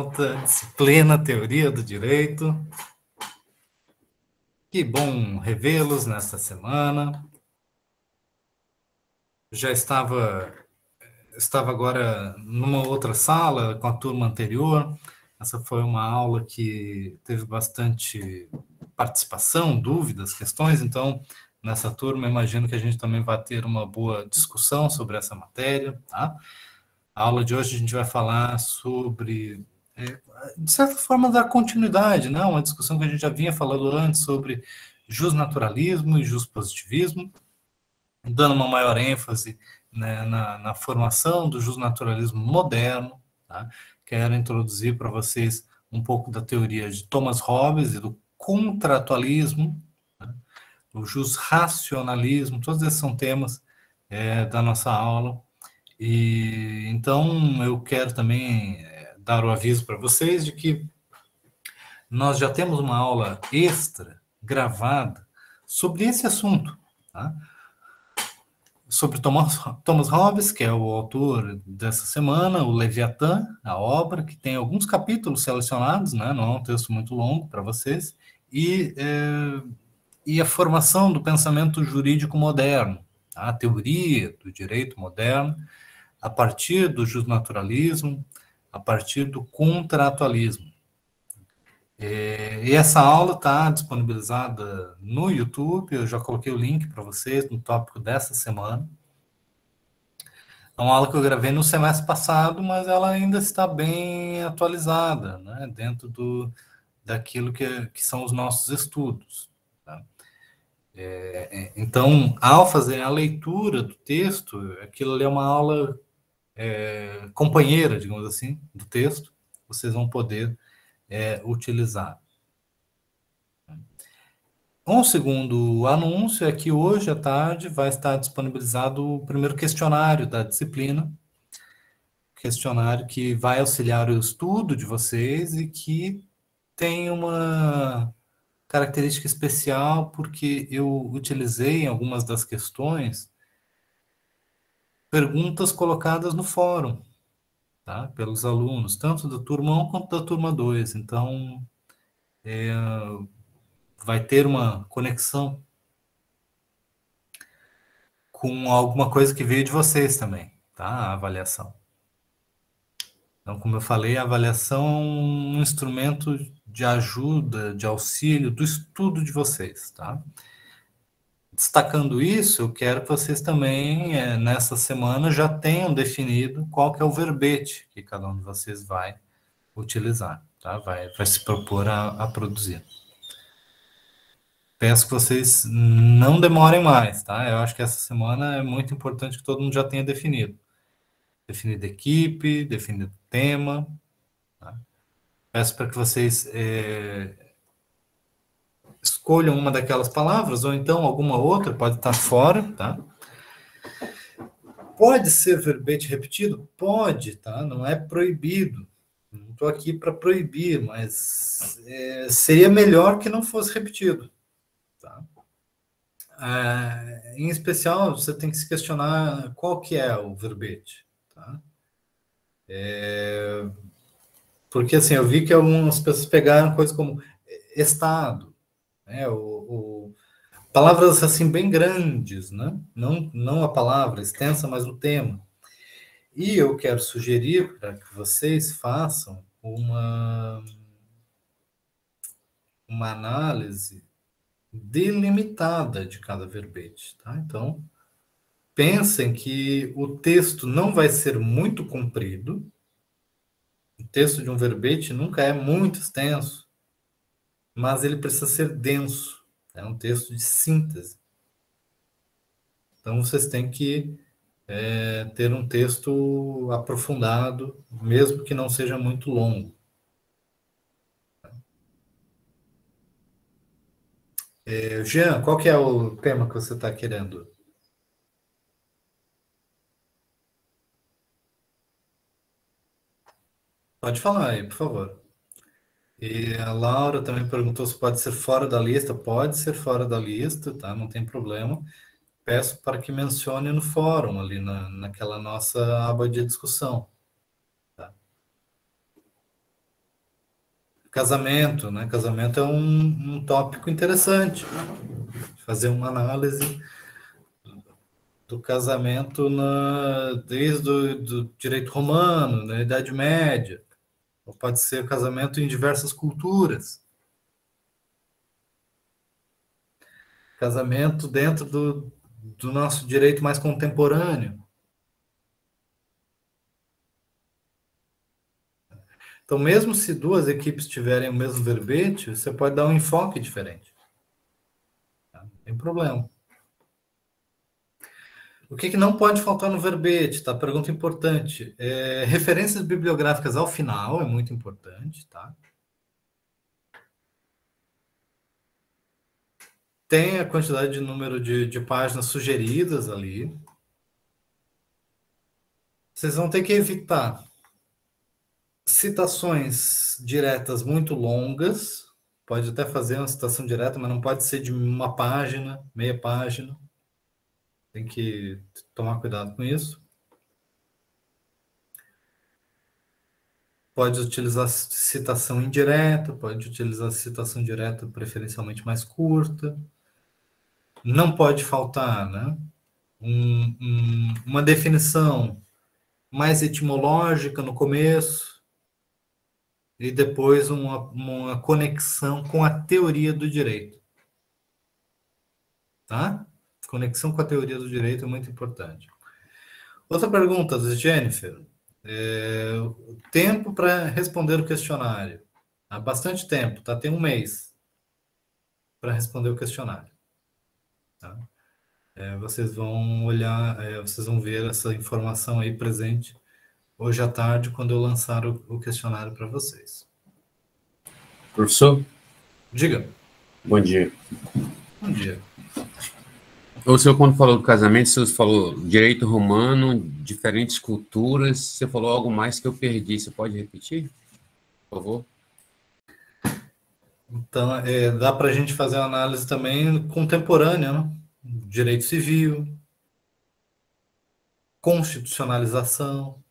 volta, disciplina, teoria do direito. Que bom revê-los nesta semana. Já estava agora numa outra sala com a turma anterior. Essa foi uma aula que teve bastante participação, dúvidas, questões. Então, nessa turma, imagino que a gente também vai ter uma boa discussão sobre essa matéria, tá? A aula de hoje a gente vai falar sobre, de certa forma, dar continuidade, né? Uma discussão que a gente já vinha falando antes sobre justnaturalismo e justpositivismo, dando uma maior ênfase, né, na formação do justnaturalismo moderno. Tá? Quero introduzir para vocês um pouco da teoria de Thomas Hobbes e do contratualismo, né? O jusracionalismo, todos esses são temas da nossa aula. E então eu quero também dar o aviso para vocês de que nós já temos uma aula extra gravada sobre esse assunto, tá? Sobre Thomas Hobbes, que é o autor dessa semana, o Leviatã, a obra, que tem alguns capítulos selecionados, né? Não é um texto muito longo para vocês, e a formação do pensamento jurídico moderno, tá? A teoria do direito moderno, a partir do justnaturalismo, a partir do contratualismo. E essa aula está disponibilizada no YouTube, eu já coloquei o link para vocês no tópico dessa semana. É uma aula que eu gravei no semestre passado, mas ela ainda está bem atualizada, né, dentro daquilo que são os nossos estudos. Tá? Então, ao fazer a leitura do texto, aquilo ali é uma aula companheira, digamos assim, do texto, vocês vão poder utilizar. Um segundo anúncio é que hoje à tarde vai estar disponibilizado o primeiro questionário da disciplina, questionário que vai auxiliar o estudo de vocês e que tem uma característica especial porque eu utilizei em algumas das questões perguntas colocadas no fórum, tá? Pelos alunos, tanto da turma 1 quanto da turma 2. Então, vai ter uma conexão com alguma coisa que veio de vocês também, tá? A avaliação. Então, como eu falei, a avaliação é um instrumento de ajuda, de auxílio do estudo de vocês, tá? Destacando isso, eu quero que vocês também, nessa semana, já tenham definido qual que é o verbete que cada um de vocês vai utilizar, tá? Vai se propor a produzir. Peço que vocês não demorem mais, tá? Eu acho que essa semana é muito importante que todo mundo já tenha definido. Definido equipe, definido tema. Tá? Peço para que vocês escolham uma daquelas palavras, ou então alguma outra, pode estar fora, tá? Pode ser verbete repetido? Pode, tá? Não é proibido. Não estou aqui para proibir, mas seria melhor que não fosse repetido. Tá? Em especial, você tem que se questionar qual que é o verbete. Tá? Porque, assim, eu vi que algumas pessoas pegaram coisas como Estado, né? Palavras, assim, bem grandes, né? Não a palavra extensa, mas o tema. E eu quero sugerir para que vocês façam uma análise delimitada de cada verbete, tá? Então, pensem que o texto não vai ser muito comprido. O texto de um verbete nunca é muito extenso, mas ele precisa ser denso. É um texto de síntese. Então, vocês têm que ter um texto aprofundado, mesmo que não seja muito longo. Jean, qual que é o tema que você está querendo? Pode falar aí, por favor. E a Laura também perguntou se pode ser fora da lista. Pode ser fora da lista, tá? Não tem problema. Peço para que mencione no fórum, ali naquela nossa aba de discussão. Tá? Casamento, né? Casamento é um tópico interessante. Fazer uma análise do casamento desde o do direito romano, na Idade Média, ou pode ser casamento em diversas culturas. Casamento dentro do nosso direito mais contemporâneo. Então, mesmo se duas equipes tiverem o mesmo verbete, você pode dar um enfoque diferente. Tá? Não tem problema. O que não pode faltar no verbete, tá? Pergunta importante. Referências bibliográficas ao final é muito importante, tá? Tem a quantidade de número de páginas sugeridas ali. Vocês vão ter que evitar citações diretas muito longas. Pode até fazer uma citação direta, mas não pode ser de uma página, meia página. Tem que tomar cuidado com isso. Pode utilizar citação indireta, pode utilizar citação direta preferencialmente mais curta. Não pode faltar, né, uma definição mais etimológica no começo e depois uma conexão com a teoria do direito. Tá? Conexão com a teoria do direito é muito importante. Outra pergunta, Jennifer. O tempo para responder o questionário. Há bastante tempo, tá? Tem um mês para responder o questionário. Tá? Vocês vão olhar, vocês vão ver essa informação aí presente hoje à tarde, quando eu lançar o questionário para vocês. Professor? Diga. Bom dia. Bom dia. O senhor, quando falou do casamento, o senhor falou direito romano, diferentes culturas, você falou algo mais que eu perdi, você pode repetir, por favor? Então, dá para a gente fazer uma análise também contemporânea, né? Direito civil, constitucionalização,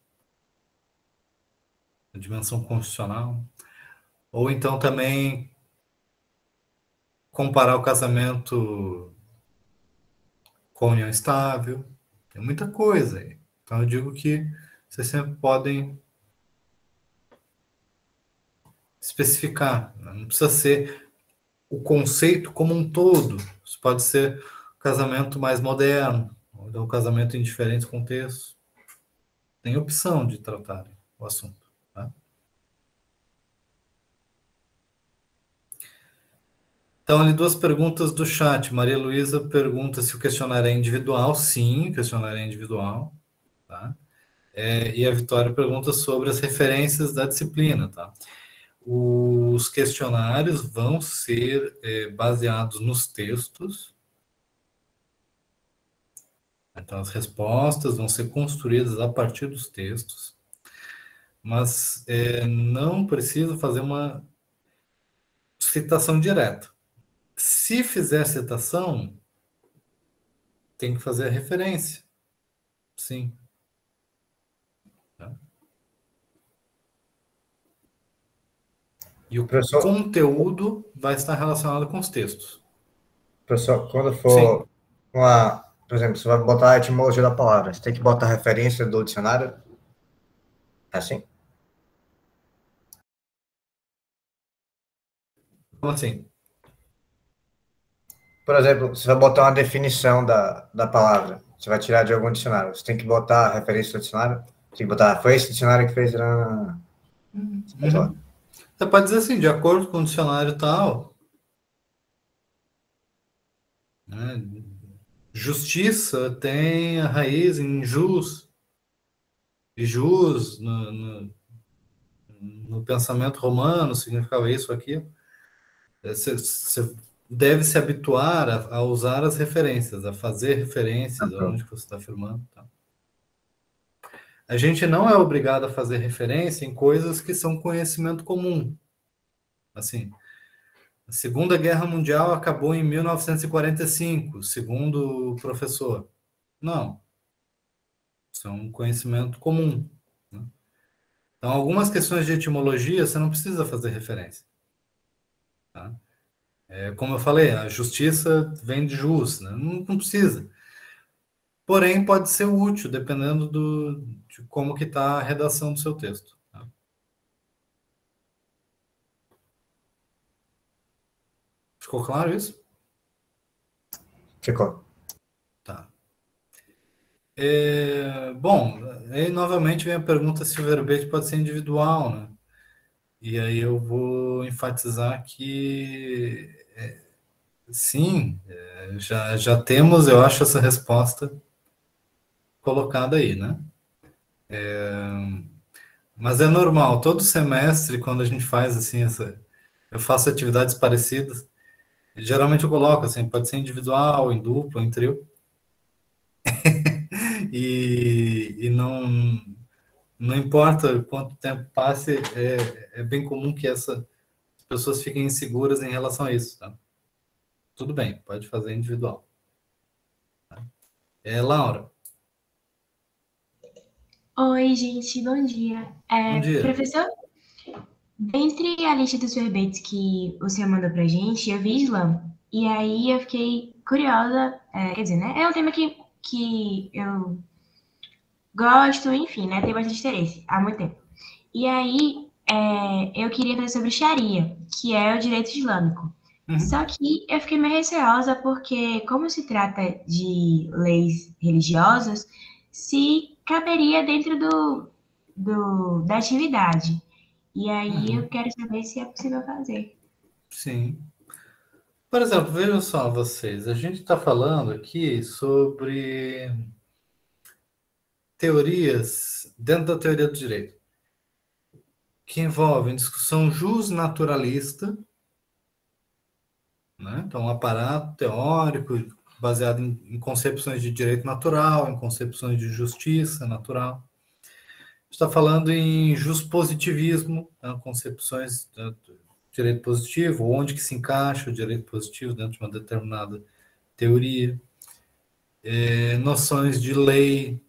a dimensão constitucional, ou então também comparar o casamento com a união estável, tem muita coisa aí. Então, eu digo que vocês sempre podem especificar, né? Não precisa ser o conceito como um todo, isso pode ser o casamento mais moderno, ou então o casamento em diferentes contextos. Tem opção de tratar o assunto. Tá? Então, ali duas perguntas do chat. Maria Luísa pergunta se o questionário é individual. Sim, o questionário é individual. Tá? E a Vitória pergunta sobre as referências da disciplina. Tá? Os questionários vão ser baseados nos textos. Então, as respostas vão ser construídas a partir dos textos. Mas não precisa fazer uma citação direta. Se fizer citação, tem que fazer a referência. Sim. Tá? E o Professor, conteúdo vai estar relacionado com os textos. professor, quando for por exemplo, você vai botar a etimologia da palavra, você tem que botar a referência do dicionário? É assim? Como assim? Por exemplo, você vai botar uma definição da palavra, você vai tirar de algum dicionário, você tem que botar a referência do dicionário? Tem que botar, foi esse dicionário que fez... Você pode dizer assim, de acordo com o dicionário tal, né, justiça tem a raiz em jus, e jus no pensamento romano significava isso ou aquilo. Você deve se habituar a usar as referências, a fazer referências aonde você está afirmando. Tá? A gente não é obrigado a fazer referência em coisas que são conhecimento comum. Assim, a Segunda Guerra Mundial acabou em 1945, segundo o professor. Não. Isso é um conhecimento comum. Né? Então, algumas questões de etimologia você não precisa fazer referência. tá? Como eu falei, a justiça vem de jus, né? Não precisa. Porém, pode ser útil, dependendo de como que está a redação do seu texto. Tá? Ficou claro isso? Ficou. Tá. Bom, aí novamente vem a pergunta se o verbete pode ser individual, né? E aí eu vou enfatizar que sim, já temos, eu acho, essa resposta colocada aí, né? Mas é normal, todo semestre, quando a gente faz assim, eu faço atividades parecidas, geralmente eu coloco assim, pode ser individual, em dupla, em trio, e não importa quanto tempo passe, é bem comum que as pessoas fiquem inseguras em relação a isso, tá? Tudo bem, pode fazer individual. Laura, Oi, gente, bom dia. bom dia. Professor, dentre a lista dos verbetes que o senhor mandou pra gente, eu vi Islã. E aí eu fiquei curiosa, quer dizer, né? É um tema que eu gosto, enfim, né? Tenho bastante interesse há muito tempo. E aí eu queria fazer sobre Sharia, que é o direito islâmico. Uhum. Só que eu fiquei meio receosa porque, como se trata de leis religiosas, se caberia dentro da atividade. E aí eu quero saber se é possível fazer. Sim. Por exemplo, vejam só vocês, a gente está falando aqui sobre teorias dentro da teoria do direito, que envolvem discussão justnaturalista, né? Então, um aparato teórico baseado em concepções de direito natural, em concepções de justiça natural. Está falando em juspositivismo, né? Concepções do direito positivo, onde que se encaixa o direito positivo dentro de uma determinada teoria. Noções de lei,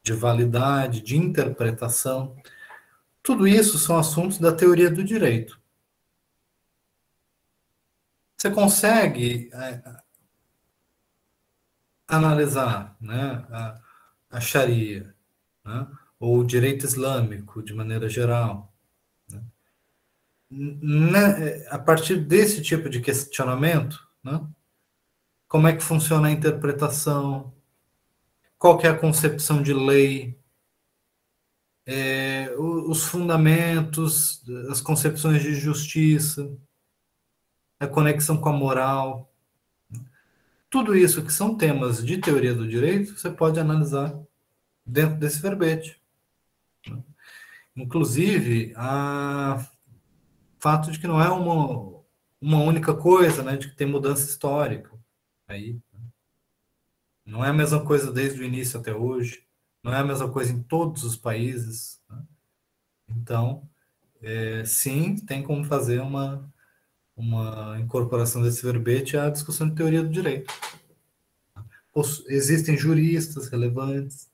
de validade, de interpretação. Tudo isso são assuntos da teoria do direito. Você consegue analisar, né, a Sharia, né, ou o direito islâmico de maneira geral, né, a partir desse tipo de questionamento, né, como é que funciona a interpretação, qual que é a concepção de lei, os fundamentos, as concepções de justiça, a conexão com a moral. Tudo isso que são temas de teoria do direito, você pode analisar dentro desse verbete. Inclusive, o fato de que não é uma única coisa, né, de que tem mudança histórica. Aí, não é a mesma coisa desde o início até hoje, não é a mesma coisa em todos os países. Né? Então, sim, tem como fazer uma incorporação desse verbete à discussão de teoria do direito. Existem juristas relevantes.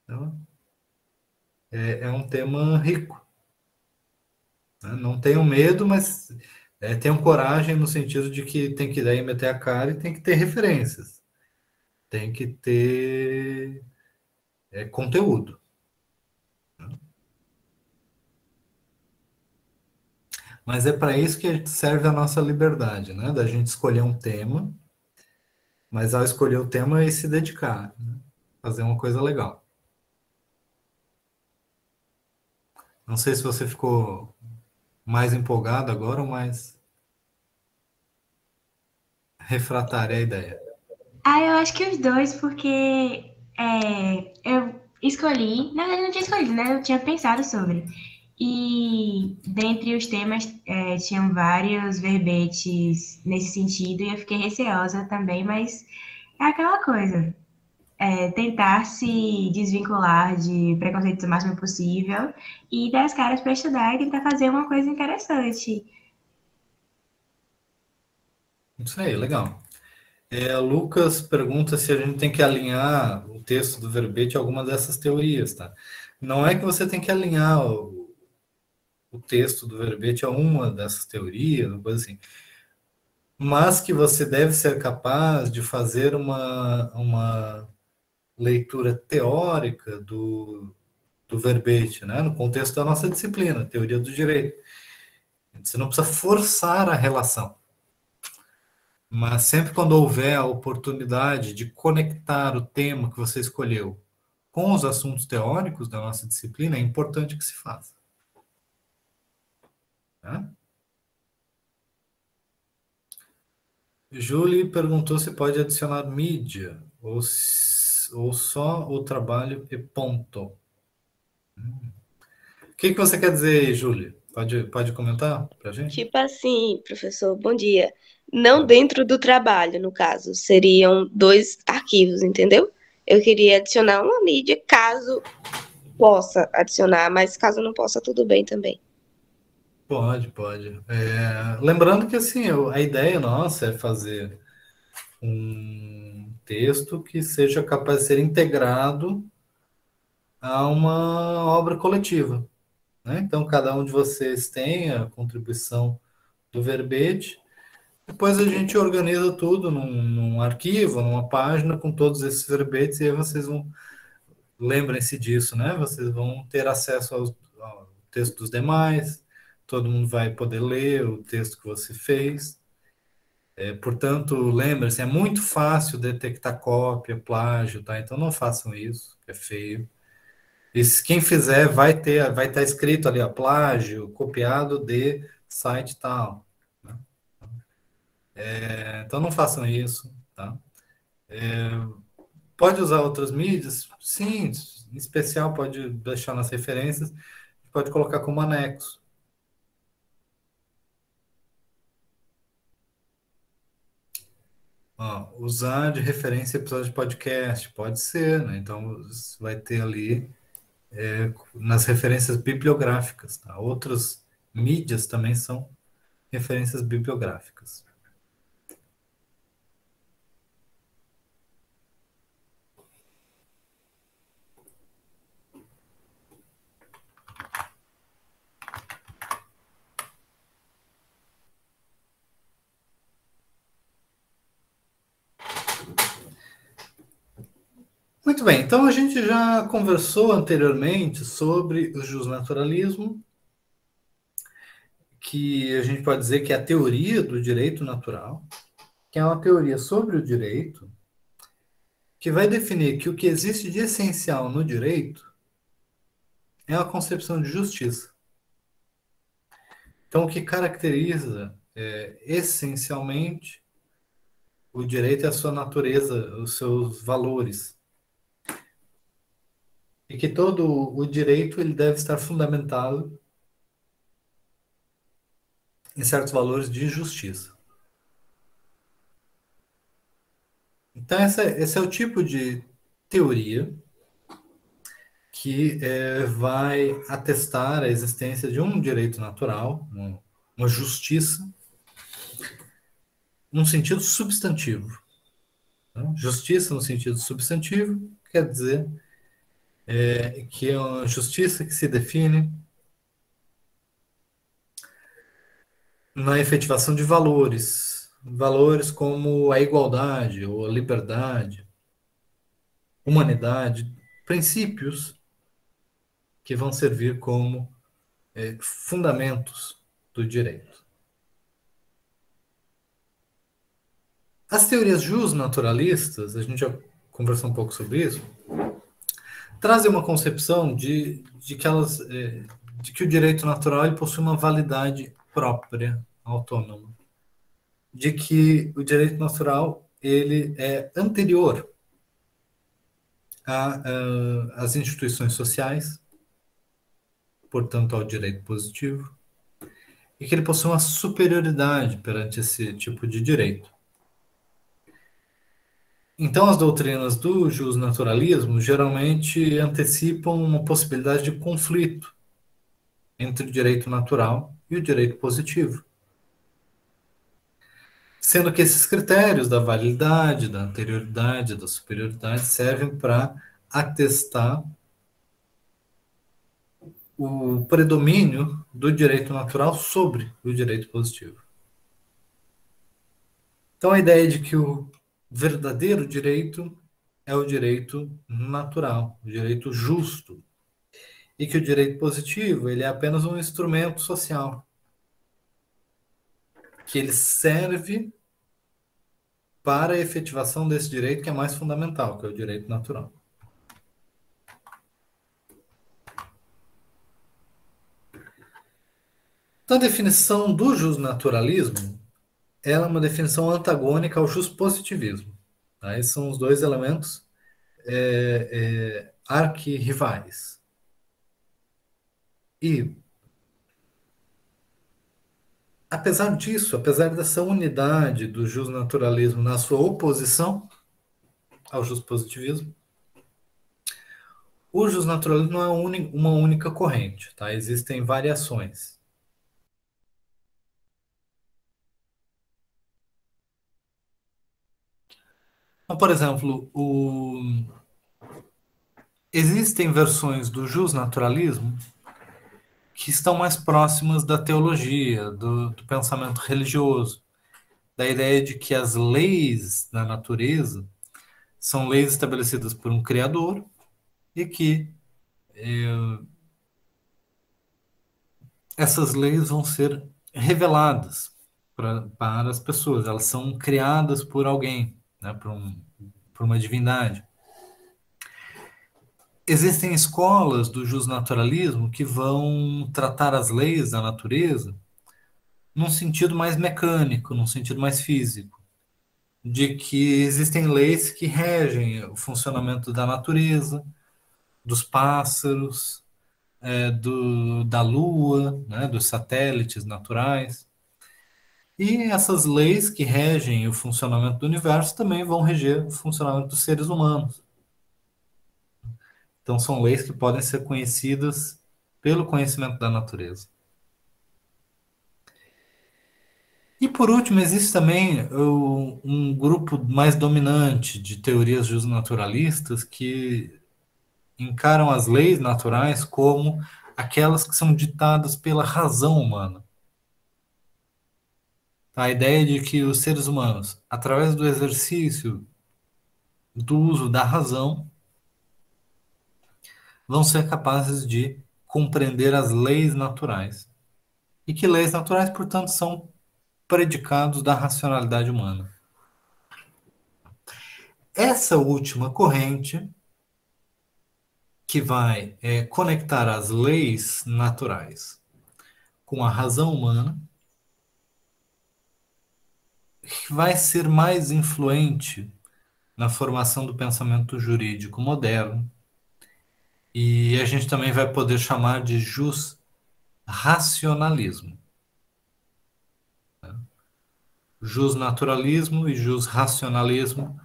Então, é um tema rico. Né? Não tenham medo, mas tenham coragem no sentido de que tem que daí meter a cara e tem que ter referências. Tem que ter conteúdo. Mas é para isso que serve a nossa liberdade, né? Da gente escolher um tema, mas ao escolher o tema é se dedicar, né? Fazer uma coisa legal. Não sei se você ficou mais empolgado agora ou mais refratária à ideia. Eu acho que os dois, porque eu escolhi, na verdade eu não tinha escolhido, né? Eu tinha pensado sobre. E dentre os temas tinham vários verbetes nesse sentido, e eu fiquei receosa também, mas é aquela coisa. Tentar se desvincular de preconceitos o máximo possível e dar as caras para estudar e tentar fazer uma coisa interessante. Isso aí, legal. Lucas pergunta se a gente tem que alinhar o texto do verbete a alguma dessas teorias, tá? Não é que você tem que alinhar o texto do verbete é uma dessas teorias, uma coisa assim. Mas que você deve ser capaz de fazer uma leitura teórica do verbete, né? No contexto da nossa disciplina, teoria do direito. Você não precisa forçar a relação. Mas sempre quando houver a oportunidade de conectar o tema que você escolheu com os assuntos teóricos da nossa disciplina, é importante que se faça. Né? Julie perguntou se pode adicionar mídia ou só o trabalho e ponto. O que você quer dizer aí, Julie? Pode comentar para a gente? Tipo assim, professor, bom dia. Não dentro do trabalho, no caso. Seriam 2 arquivos, entendeu? Eu queria adicionar uma mídia, caso possa adicionar, mas caso não possa, tudo bem também. Pode. Lembrando que assim, a ideia nossa é fazer um texto que seja capaz de ser integrado a uma obra coletiva. Né? Então, cada um de vocês tem a contribuição do verbete, depois a gente organiza tudo num arquivo, numa página com todos esses verbetes, e aí vocês vão, lembrem-se disso, né? Vocês vão ter acesso ao texto dos demais, todo mundo vai poder ler o texto que você fez. Portanto, lembrem-se, é muito fácil detectar cópia, plágio, tá? Então não façam isso, que é feio. E quem fizer vai estar escrito ali, ó, plágio, copiado de site tal. Né? Então não façam isso, tá? Pode usar outras mídias? Sim, em especial pode deixar nas referências, pode colocar como anexo. Ó, usar de referência episódio de podcast, pode ser, né? Então você vai ter ali nas referências bibliográficas, tá? Outras mídias também são referências bibliográficas. Muito bem, então a gente já conversou anteriormente sobre o justnaturalismo, que a gente pode dizer que é a teoria do direito natural, que é uma teoria sobre o direito, que vai definir que o que existe de essencial no direito é a concepção de justiça. Então, o que caracteriza essencialmente o direito é a sua natureza, os seus valores. E que todo o direito ele deve estar fundamentado em certos valores de justiça. Então, esse é o tipo de teoria que vai atestar a existência de um direito natural, uma justiça, num sentido substantivo. Né? Justiça no sentido substantivo quer dizer que é uma justiça que se define na efetivação de valores, valores como a igualdade ou a liberdade, humanidade, princípios que vão servir como fundamentos do direito. As teorias justnaturalistas, a gente já conversou um pouco sobre isso, trazem uma concepção de que o direito natural ele possui uma validade própria, autônoma, de que o direito natural ele é anterior às instituições sociais, portanto ao direito positivo, e que ele possui uma superioridade perante esse tipo de direito. Então, as doutrinas do justnaturalismo geralmente antecipam uma possibilidade de conflito entre o direito natural e o direito positivo. Sendo que esses critérios da validade, da anterioridade, da superioridade servem para atestar o predomínio do direito natural sobre o direito positivo. Então, a ideia de que o verdadeiro direito é o direito natural, o direito justo, e que o direito positivo ele é apenas um instrumento social, que ele serve para a efetivação desse direito que é mais fundamental, que é o direito natural. Então, a definição do justnaturalismo ela é uma definição antagônica ao justpositivismo. Tá? Esses são os dois elementos arquirrivais. E, apesar disso, apesar dessa unidade do justnaturalismo na sua oposição ao justpositivismo, o justnaturalismo não é uma única corrente. Tá? Existem variações. Então, por exemplo, existem versões do justnaturalismo que estão mais próximas da teologia, do pensamento religioso, da ideia de que as leis da natureza são leis estabelecidas por um Criador e que essas leis vão ser reveladas para as pessoas, elas são criadas por alguém, né, por uma divindade. Existem escolas do justnaturalismo que vão tratar as leis da natureza num sentido mais mecânico, num sentido mais físico, de que existem leis que regem o funcionamento da natureza, dos pássaros, da Lua, né, dos satélites naturais. E essas leis que regem o funcionamento do universo também vão reger o funcionamento dos seres humanos. Então, são leis que podem ser conhecidas pelo conhecimento da natureza. E, por último, existe também um grupo mais dominante de teorias justnaturalistas que encaram as leis naturais como aquelas que são ditadas pela razão humana. A ideia de que os seres humanos, através do exercício do uso da razão, vão ser capazes de compreender as leis naturais. E que leis naturais, portanto, são predicados da racionalidade humana. Essa última corrente, que vai conectar as leis naturais com a razão humana, vai ser mais influente na formação do pensamento jurídico moderno, e a gente também vai poder chamar de jusracionalismo. Justnaturalismo e jusracionalismo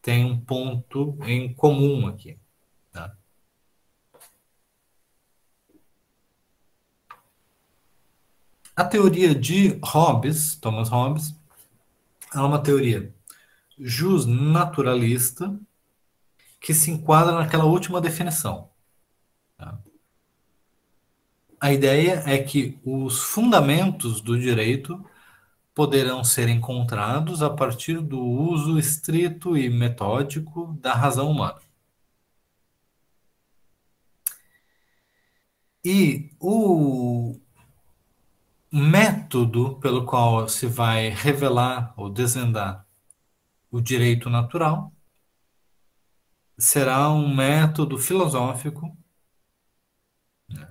têm um ponto em comum aqui. Tá? A teoria de Hobbes, Thomas Hobbes, é uma teoria justnaturalista que se enquadra naquela última definição. Tá? A ideia é que os fundamentos do direito poderão ser encontrados a partir do uso estrito e metódico da razão humana. E o método pelo qual se vai revelar ou desvendar o direito natural será um método filosófico, né,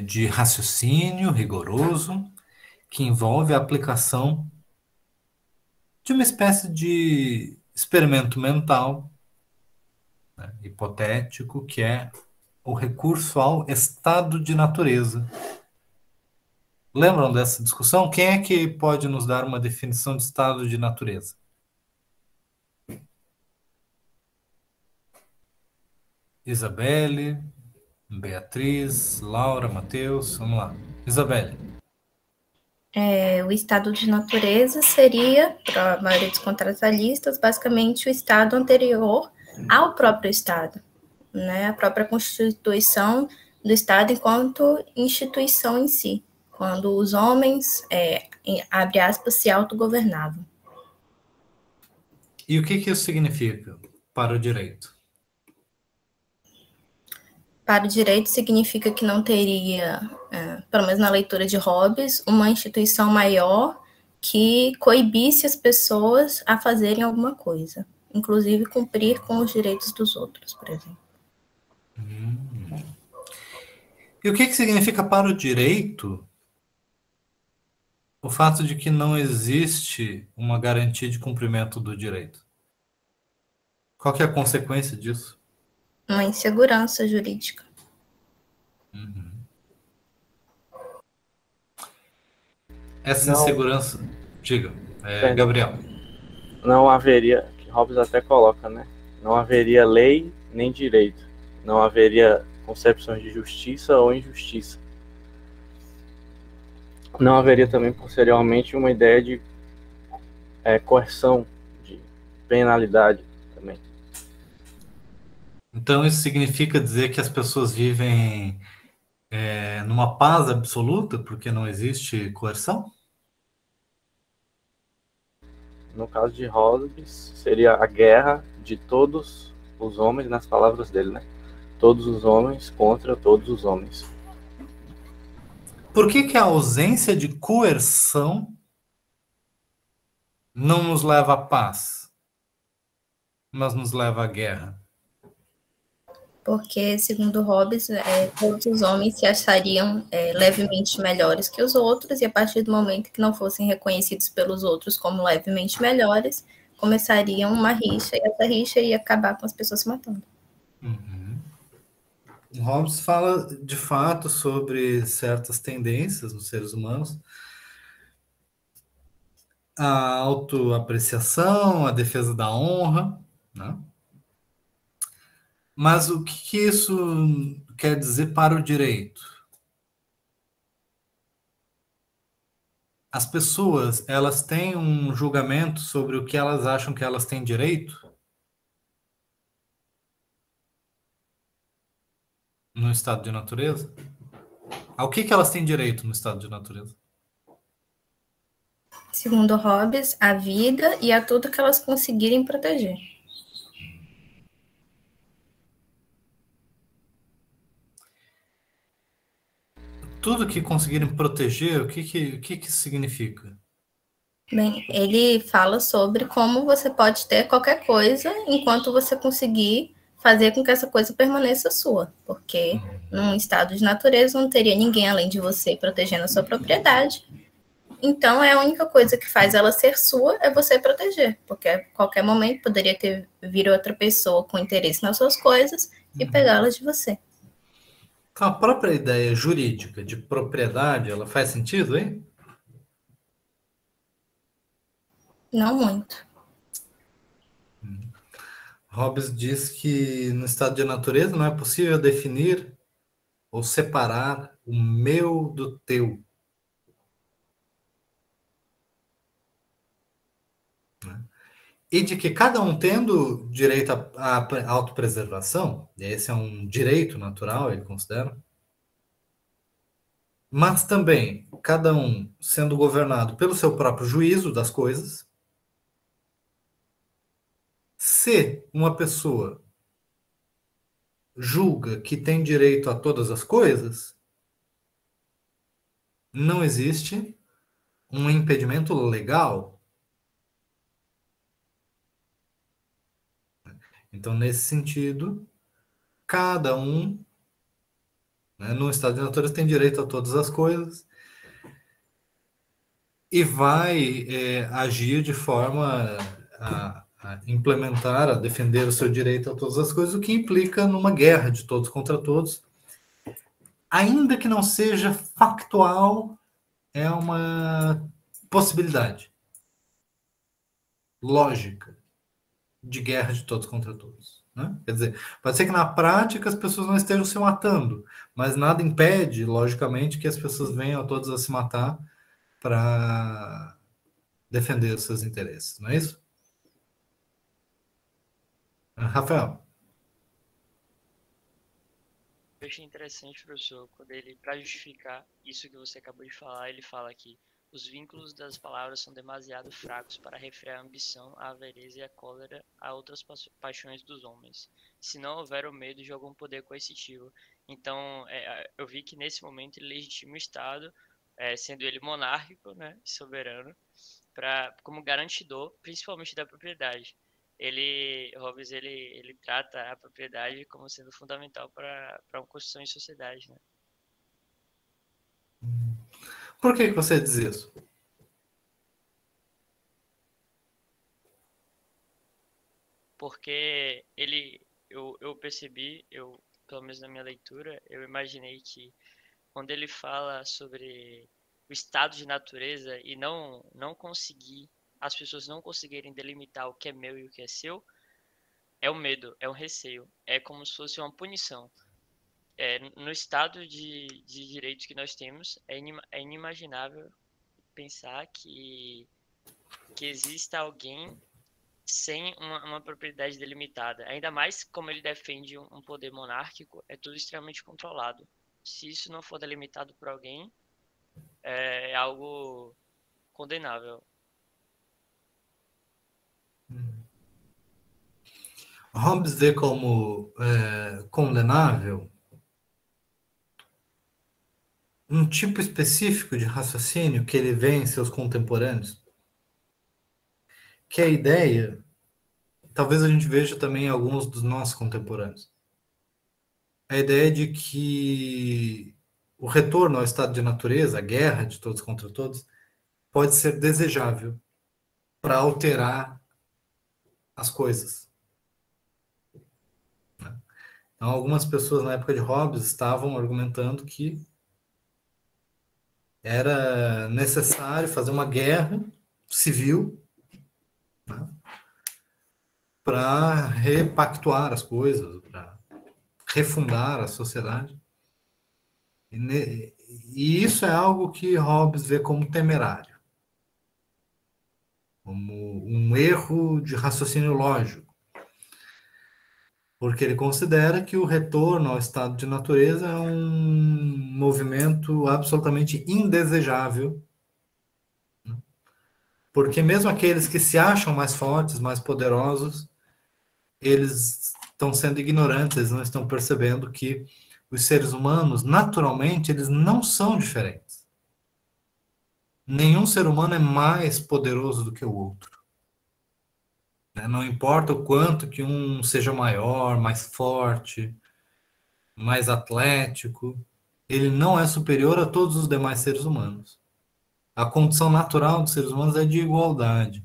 de raciocínio rigoroso, que envolve a aplicação de uma espécie de experimento mental, né, hipotético, que é o recurso ao estado de natureza. Lembram dessa discussão? Quem é que pode nos dar uma definição de estado de natureza? Isabelle, Beatriz, Laura, Matheus, vamos lá. Isabelle. O estado de natureza seria, para a maioria dos contratualistas, basicamente o estado anterior ao próprio estado, né? A própria Constituição do Estado enquanto instituição em si, quando os homens, abre aspas, se autogovernavam. E o que isso significa para o direito? Para o direito significa que não teria, pelo menos na leitura de Hobbes, uma instituição maior que coibisse as pessoas a fazerem alguma coisa, inclusive cumprir com os direitos dos outros, por exemplo. E o que significa para o direito o fato de que não existe uma garantia de cumprimento do direito? Qual que é a consequência disso? Uma insegurança jurídica. Essa Não. insegurança... Diga, Perdão. Gabriel. Não haveria, que Hobbes até coloca, né? Não haveria lei nem direito. Não haveria concepções de justiça ou injustiça. Não haveria também, posteriormente, uma ideia de coerção, de penalidade também. Então, isso significa dizer que as pessoas vivem numa paz absoluta porque não existe coerção? No caso de Hobbes, seria a guerra de todos os homens, nas palavras dele, né? Todos os homens contra todos os homens. Por que a ausência de coerção não nos leva à paz, mas nos leva à guerra? Porque, segundo Hobbes, todos os homens se achariam levemente melhores que os outros, e a partir do momento que não fossem reconhecidos pelos outros como levemente melhores, começariam uma rixa, e essa rixa ia acabar com as pessoas se matando. Hobbes fala, de fato, sobre certas tendências nos seres humanos, a autoapreciação, a defesa da honra, né? Mas o que isso quer dizer para o direito? As pessoas, elas têm um julgamento sobre o que elas acham que elas têm direito no estado de natureza? Ao que elas têm direito no estado de natureza? Segundo Hobbes, a vida e a tudo que elas conseguirem proteger. Tudo que conseguirem proteger, o que isso significa? Bem, ele fala sobre como você pode ter qualquer coisa enquanto você conseguir fazer com que essa coisa permaneça sua, porque num estado de natureza não teria ninguém além de você protegendo a sua propriedade. Então, a única coisa que faz ela ser sua é você proteger, porque a qualquer momento poderia vir outra pessoa com interesse nas suas coisas e pegá-las de você. Então, a própria ideia jurídica de propriedade, ela faz sentido, hein? Não muito. Hobbes diz que no estado de natureza não é possível definir ou separar o meu do teu. E de que cada um tendo direito à autopreservação, e esse é um direito natural, ele considera, mas também cada um sendo governado pelo seu próprio juízo das coisas. Se uma pessoa julga que tem direito a todas as coisas, não existe um impedimento legal. Então, nesse sentido, cada um, né, no estado de natureza, tem direito a todas as coisas e vai agir de forma a implementar, a defender o seu direito a todas as coisas, o que implica numa guerra de todos contra todos, ainda que não seja factual, é uma possibilidade lógica de guerra de todos contra todos, né? Quer dizer, pode ser que na prática as pessoas não estejam se matando, mas nada impede, logicamente, que as pessoas venham todas a se matar para defender os seus interesses, não é isso? Rafael. achei interessante, professor, quando ele, para justificar isso que você acabou de falar, ele fala que os vínculos das palavras são demasiado fracos para refrear a ambição, a avareza e a cólera a outras paixões dos homens, se não houver o medo de algum poder coercitivo. Então, eu vi que nesse momento ele legitima o Estado, sendo ele monárquico, né, soberano, como garantidor, principalmente da propriedade. Hobbes, ele trata a propriedade como sendo fundamental para uma construção em sociedade, né? Por que você diz isso? Porque eu percebi, pelo menos na minha leitura, eu imaginei que quando ele fala sobre o estado de natureza e não conseguir, as pessoas não conseguirem delimitar o que é meu e o que é seu, é um medo, é um receio, é como se fosse uma punição. No estado de direitos que nós temos, é inimaginável pensar que exista alguém sem uma propriedade delimitada. Ainda mais como ele defende um poder monárquico, é tudo extremamente controlado. Se isso não for delimitado por alguém, é algo condenável. Hobbes vê como condenável um tipo específico de raciocínio que ele vê em seus contemporâneos, que é a ideia, talvez a gente veja também em alguns dos nossos contemporâneos, a ideia de que o retorno ao estado de natureza, a guerra de todos contra todos, pode ser desejável para alterar as coisas. Então, algumas pessoas na época de Hobbes estavam argumentando que era necessário fazer uma guerra civil, né, para repactuar as coisas, para refundar a sociedade. E isso é algo que Hobbes vê como temerário, como um erro de raciocínio lógico, porque ele considera que o retorno ao estado de natureza é um movimento absolutamente indesejável, né? Porque mesmo aqueles que se acham mais fortes, mais poderosos, eles estão sendo ignorantes, eles não estão percebendo que os seres humanos, naturalmente, eles não são diferentes. Nenhum ser humano é mais poderoso do que o outro. Não importa o quanto que um seja maior, mais forte, mais atlético, ele não é superior a todos os demais seres humanos. A condição natural dos seres humanos é de igualdade,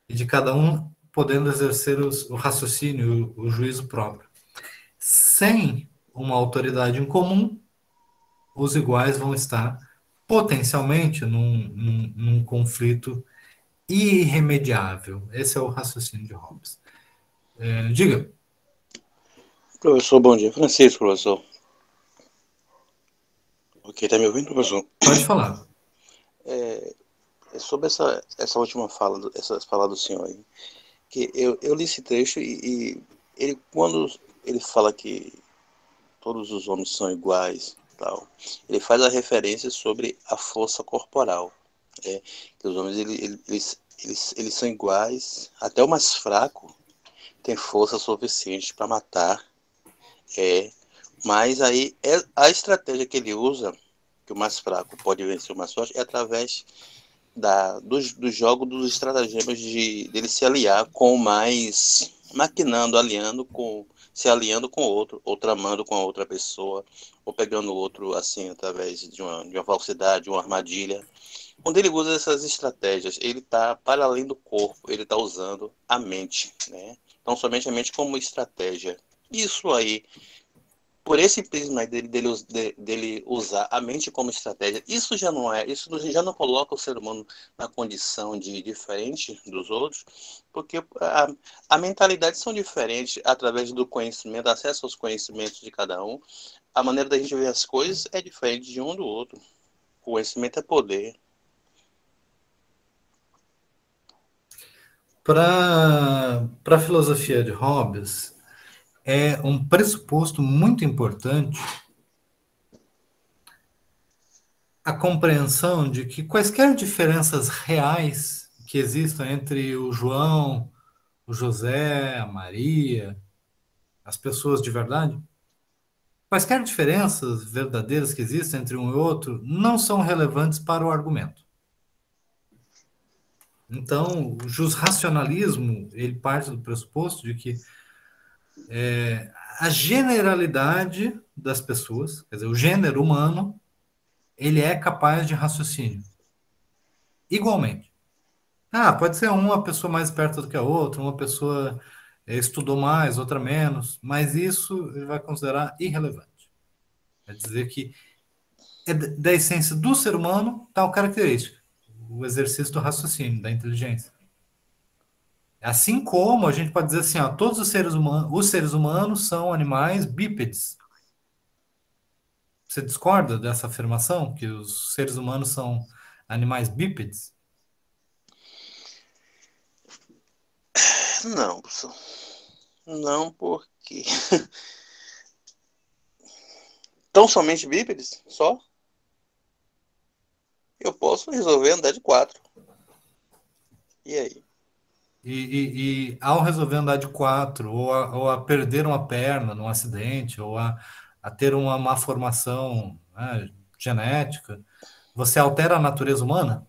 e de cada um podendo exercer o raciocínio, o juízo próprio. Sem uma autoridade em comum, os iguais vão estar potencialmente num conflito irremediável. Esse é o raciocínio de Hobbes. Diga. Professor, bom dia. Francisco, professor. Ok, tá me ouvindo, professor? Pode falar. Sobre essa última fala, essa fala do senhor aí, que eu li esse trecho e ele, quando ele fala que todos os homens são iguais, tal, ele faz a referência sobre a força corporal, que os homens eles são iguais, até o mais fraco tem força suficiente para matar, mas aí a estratégia que ele usa, que o mais fraco pode vencer o mais forte, é através do jogo dos estratagemas dele se aliar com o mais, se aliando com outro, ou tramando com a outra pessoa, ou pegando o outro assim, através de uma falsidade, uma armadilha. Quando ele usa essas estratégias, ele está para além do corpo, ele está usando a mente, né? Então, somente a mente como estratégia. Isso aí, por esse prisma dele usar a mente como estratégia, isso já não coloca o ser humano na condição de diferente dos outros, porque a mentalidade são diferentes através do conhecimento, acesso aos conhecimentos de cada um. A maneira da gente ver as coisas é diferente de um do outro. O conhecimento é poder. Para a filosofia de Hobbes, é um pressuposto muito importante a compreensão de que quaisquer diferenças reais que existam entre o João, o José, a Maria, as pessoas de verdade, quaisquer diferenças verdadeiras que existem entre um e outro não são relevantes para o argumento. Então, o jusracionalismo, ele parte do pressuposto de que a generalidade das pessoas, quer dizer, o gênero humano, ele é capaz de raciocínio. Igualmente. Pode ser uma pessoa mais esperta do que a outra, uma pessoa estudou mais, outra menos, mas isso ele vai considerar irrelevante. Quer dizer que é da essência do ser humano tal característica, o exercício do raciocínio, da inteligência. Assim como a gente pode dizer assim, todos os seres humanos são animais bípedes. Você discorda dessa afirmação, que os seres humanos são animais bípedes? Não, professor. Não, porque... Tão somente bípedes? Só? Eu posso resolver andar de 4. E aí? E ao resolver andar de 4, ou a perder uma perna num acidente, ou a ter uma má formação, né, genética, você altera a natureza humana?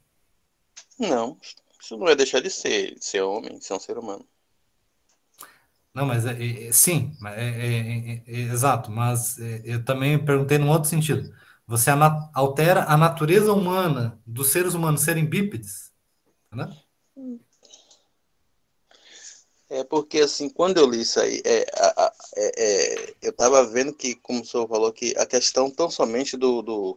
Não, isso não é deixar de ser homem, de ser um ser humano. Não, mas sim, exato, mas eu também perguntei num outro sentido. Você altera a natureza humana dos seres humanos serem bípedes, né? É porque, assim, quando eu li isso aí, eu estava vendo que, como o senhor falou, que a questão tão somente do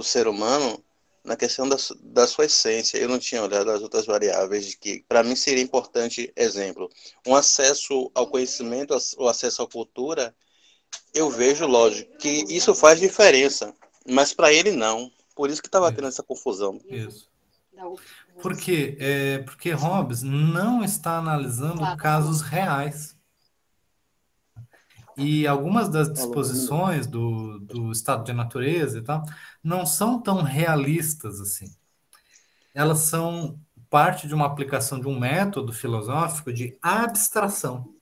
ser humano, na questão da sua essência, eu não tinha olhado as outras variáveis, de que, para mim, seria importante, exemplo, um acesso ao conhecimento, o acesso à cultura, eu vejo, lógico, que isso faz diferença, mas para ele não. Por isso que estava tendo essa confusão. Isso. Por quê? Porque Hobbes não está analisando casos reais. E algumas das disposições do estado de natureza e tal não são tão realistas assim. Elas são parte de uma aplicação de um método filosófico de abstração.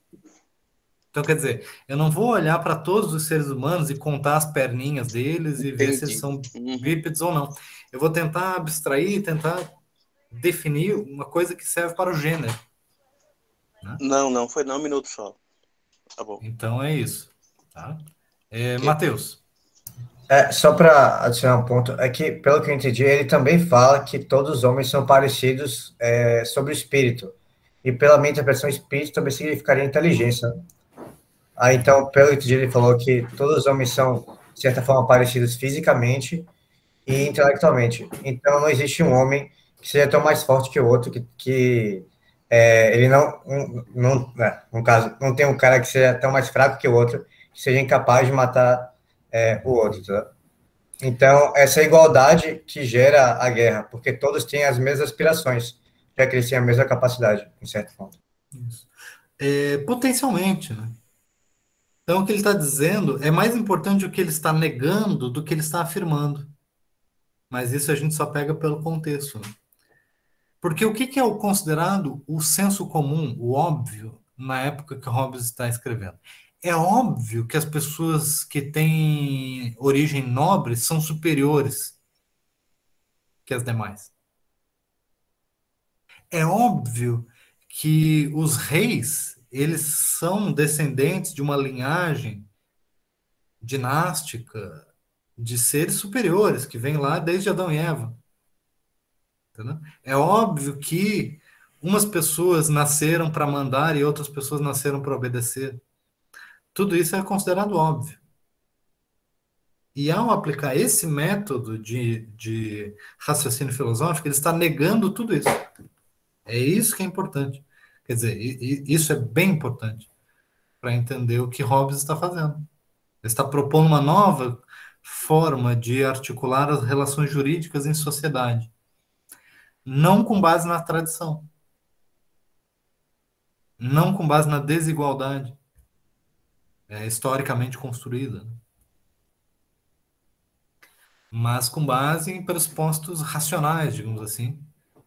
Então, quer dizer, eu não vou olhar para todos os seres humanos e contar as perninhas deles e ver se eles são bípedes ou não. Eu vou tentar abstrair, tentar definir uma coisa que serve para o gênero. Né? Não, foi não, um minuto só. Tá bom. Então é isso. Tá? Matheus. Só para adicionar um ponto, é que, pelo que eu entendi, ele também fala que todos os homens são parecidos sobre o espírito. E pela minha interpretação, espírito também significaria inteligência. Então, pelo que eu entendi, ele falou que todos os homens são, de certa forma, parecidos fisicamente e intelectualmente. Então, não existe um homem que seja tão mais forte que o outro, que ele no caso, não tem um cara que seja tão mais fraco que o outro, que seja incapaz de matar o outro, tá? Então, essa igualdade que gera a guerra, porque todos têm as mesmas aspirações, já que eles têm a mesma capacidade, em certo ponto. Isso. Potencialmente, né? Então, o que ele está dizendo é mais importante o que ele está negando do que ele está afirmando. Mas isso a gente só pega pelo contexto. Né? Porque o que é o considerado o senso comum, o óbvio, na época que Hobbes está escrevendo? É óbvio que as pessoas que têm origem nobre são superiores que as demais. É óbvio que os reis, eles são descendentes de uma linhagem dinástica de seres superiores, que vem lá desde Adão e Eva. Entendeu? É óbvio que umas pessoas nasceram para mandar e outras pessoas nasceram para obedecer. Tudo isso é considerado óbvio. E ao aplicar esse método de raciocínio filosófico, ele está negando tudo isso. É isso que é importante. Quer dizer, isso é bem importante para entender o que Hobbes está fazendo. Ele está propondo uma nova forma de articular as relações jurídicas em sociedade. Não com base na tradição. Não com base na desigualdade historicamente construída. mas com base em pressupostos racionais, digamos assim,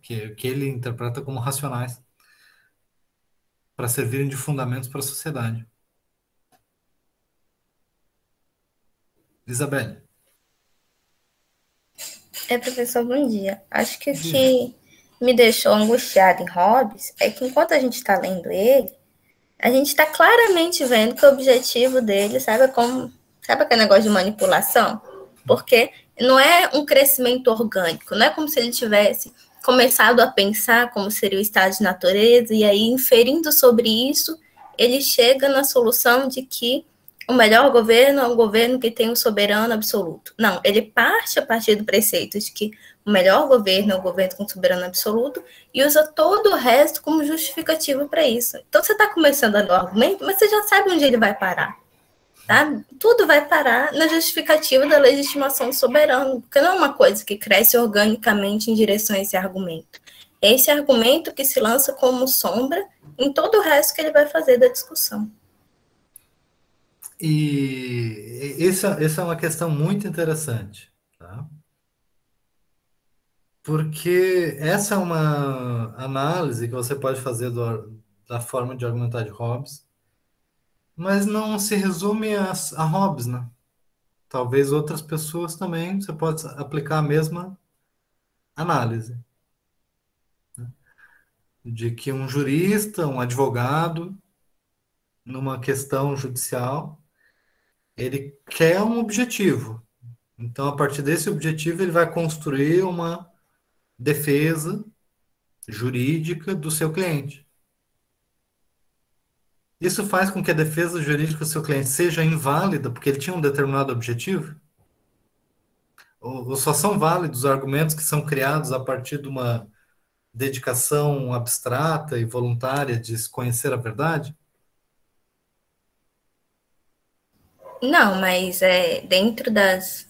que ele interpreta como racionais, para servirem de fundamentos para a sociedade. Isabelle. Professor, bom dia. Acho que o que me deixou angustiada em Hobbes é que enquanto a gente está lendo ele, a gente está claramente vendo que o objetivo dele, sabe aquele negócio de manipulação? Porque não é um crescimento orgânico, não é como se ele tivesse começado a pensar como seria o estado de natureza, e aí, inferindo sobre isso, ele chega na solução de que o melhor governo é um governo que tem um soberano absoluto. Não, ele parte a partir do preceito de que o melhor governo é o governo com soberano absoluto e usa todo o resto como justificativo para isso. Então, você está começando a dar o argumento, mas você já sabe onde ele vai parar. Tá? Tudo vai parar na justificativa da legitimação do soberano, porque não é uma coisa que cresce organicamente em direção a esse argumento. É esse argumento que se lança como sombra em todo o resto que ele vai fazer da discussão. E essa é uma questão muito interessante, tá? Porque essa é uma análise que você pode fazer da forma de argumentar de Hobbes, mas não se resume a Hobbes, né? Talvez outras pessoas também você pode aplicar a mesma análise, né? De que um jurista, um advogado, numa questão judicial, ele quer um objetivo. Então, a partir desse objetivo, ele vai construir uma defesa jurídica do seu cliente. Isso faz com que a defesa jurídica do seu cliente seja inválida porque ele tinha um determinado objetivo? Ou só são válidos argumentos que são criados a partir de uma dedicação abstrata e voluntária de se conhecer a verdade? Não, mas dentro das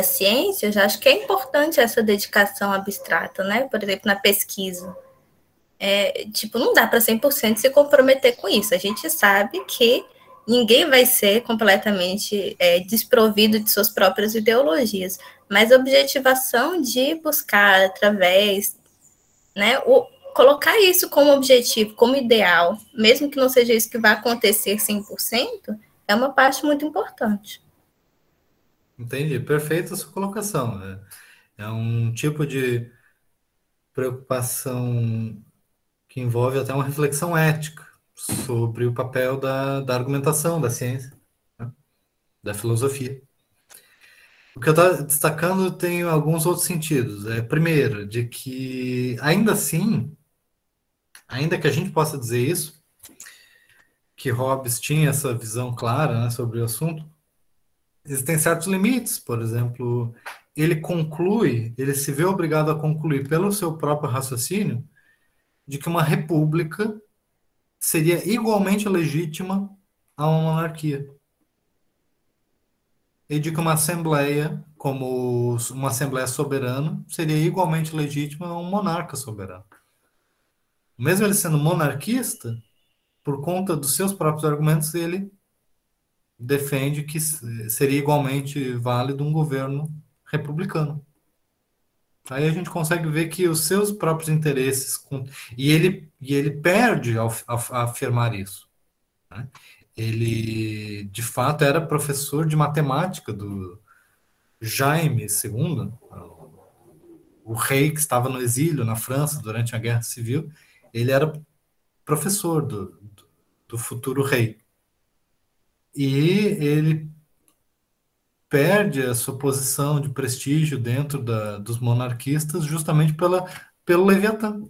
ciências, acho que é importante essa dedicação abstrata, né? Por exemplo, na pesquisa. Não dá para 100% se comprometer com isso. A gente sabe que ninguém vai ser completamente desprovido de suas próprias ideologias, mas a objetivação de buscar através, né, colocar isso como objetivo, como ideal, mesmo que não seja isso que vai acontecer 100%, é uma parte muito importante. Entendi, perfeita a sua colocação. É um tipo de preocupação que envolve até uma reflexão ética sobre o papel da argumentação, da ciência, né? Da filosofia. O que eu estou destacando tem alguns outros sentidos. Primeiro, de que, ainda assim, ainda que a gente possa dizer isso, que Hobbes tinha essa visão clara, né, sobre o assunto, existem certos limites. Por exemplo, ele se vê obrigado a concluir pelo seu próprio raciocínio de que uma república seria igualmente legítima a uma monarquia. E de que uma assembleia, como uma assembleia soberana, seria igualmente legítima a um monarca soberano. Mesmo ele sendo monarquista, por conta dos seus próprios argumentos, ele defende que seria igualmente válido um governo republicano. Aí a gente consegue ver que os seus próprios interesses, e ele perde ao afirmar isso, né? Ele, de fato, era professor de matemática do Jaime II, o rei que estava no exílio na França durante a Guerra Civil. Ele era professor do futuro rei. E ele perde a sua posição de prestígio dentro dos monarquistas justamente pelo Leviatã,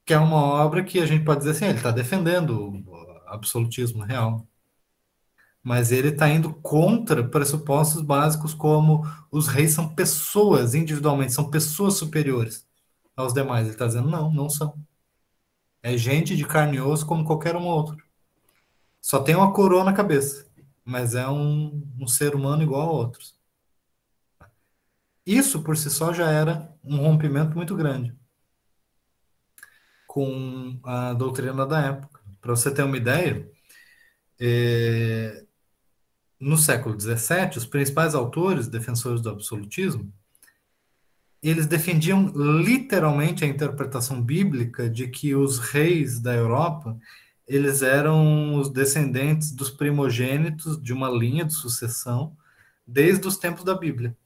que é uma obra que a gente pode dizer assim, ele está defendendo o absolutismo real. Mas ele está indo contra pressupostos básicos como os reis são pessoas individualmente, são pessoas superiores aos demais. Ele está dizendo, não são. É gente de carne e osso como qualquer um outro. Só tem uma coroa na cabeça, mas é um ser humano igual a outros. Isso, por si só, já era um rompimento muito grande com a doutrina da época. Para você ter uma ideia, no século XVII, os principais autores defensores do absolutismo, eles defendiam literalmente a interpretação bíblica de que os reis da Europa, eles eram os descendentes dos primogênitos de uma linha de sucessão desde os tempos da Bíblia.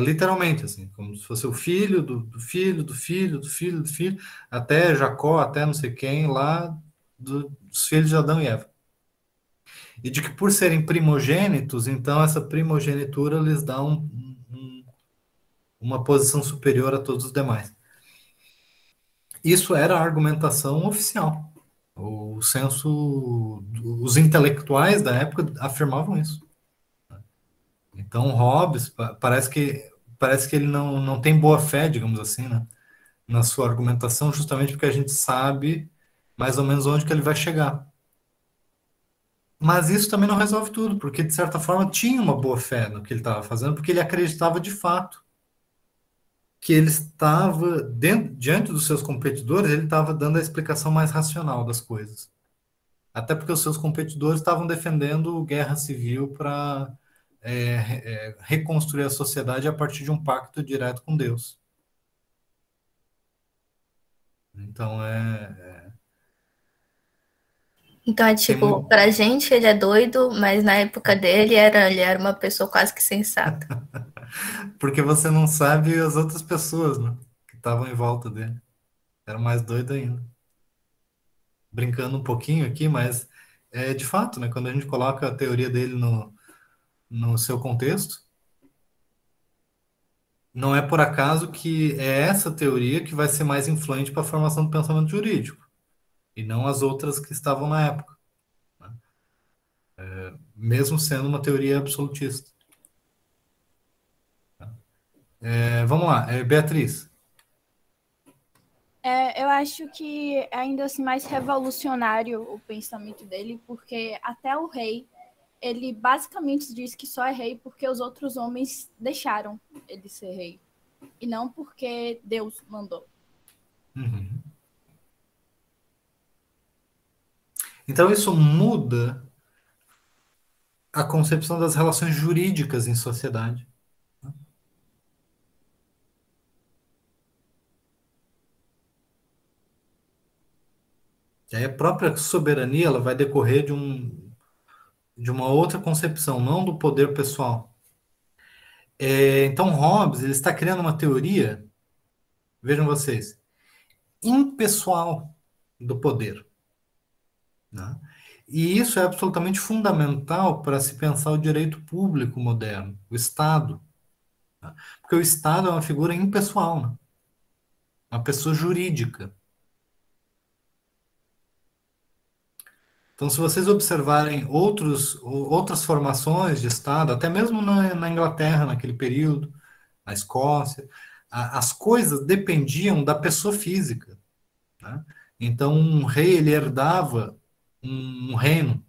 Literalmente, assim, como se fosse o filho do filho, do filho, do filho, do filho, até Jacó, até não sei quem, lá dos filhos de Adão e Eva. E de que por serem primogênitos, então essa primogenitura lhes dá uma posição superior a todos os demais. Isso era a argumentação oficial. O senso, os intelectuais da época afirmavam isso. Então, Hobbes, parece que ele não tem boa fé, digamos assim, né, na sua argumentação, justamente porque a gente sabe mais ou menos onde que ele vai chegar. Mas isso também não resolve tudo, porque, de certa forma, tinha uma boa fé no que ele estava fazendo, porque ele acreditava de fato que ele estava, diante dos seus competidores, ele estava dando a explicação mais racional das coisas. Até porque os seus competidores estavam defendendo guerra civil para reconstruir a sociedade a partir de um pacto direto com Deus. Então, Então é tipo, pra gente ele é doido, mas na época dele ele era uma pessoa quase que sensata. Porque você não sabe as outras pessoas, né, que estavam em volta dele. Era mais doido ainda. Brincando um pouquinho aqui, mas de fato, né, quando a gente coloca a teoria dele no seu contexto, não é por acaso que é essa teoria que vai ser mais influente para a formação do pensamento jurídico, e não as outras que estavam na época, né? Mesmo sendo uma teoria absolutista. Vamos lá, Beatriz. Eu acho que é ainda assim mais revolucionário o pensamento dele, porque até o rei, ele basicamente diz que só é rei porque os outros homens deixaram ele ser rei, e não porque Deus mandou. Uhum. Então isso muda a concepção das relações jurídicas em sociedade. E aí a própria soberania ela vai decorrer de uma outra concepção, não do poder pessoal. Então Hobbes ele está criando uma teoria, vejam vocês, impessoal do poder, né? E isso é absolutamente fundamental para se pensar o direito público moderno, o Estado, né? Porque o Estado é uma figura impessoal, né? Uma pessoa jurídica. Então, se vocês observarem outras formações de Estado, até mesmo na Inglaterra, naquele período, na Escócia, as coisas dependiam da pessoa física, né? Então, um rei, ele herdava um reino,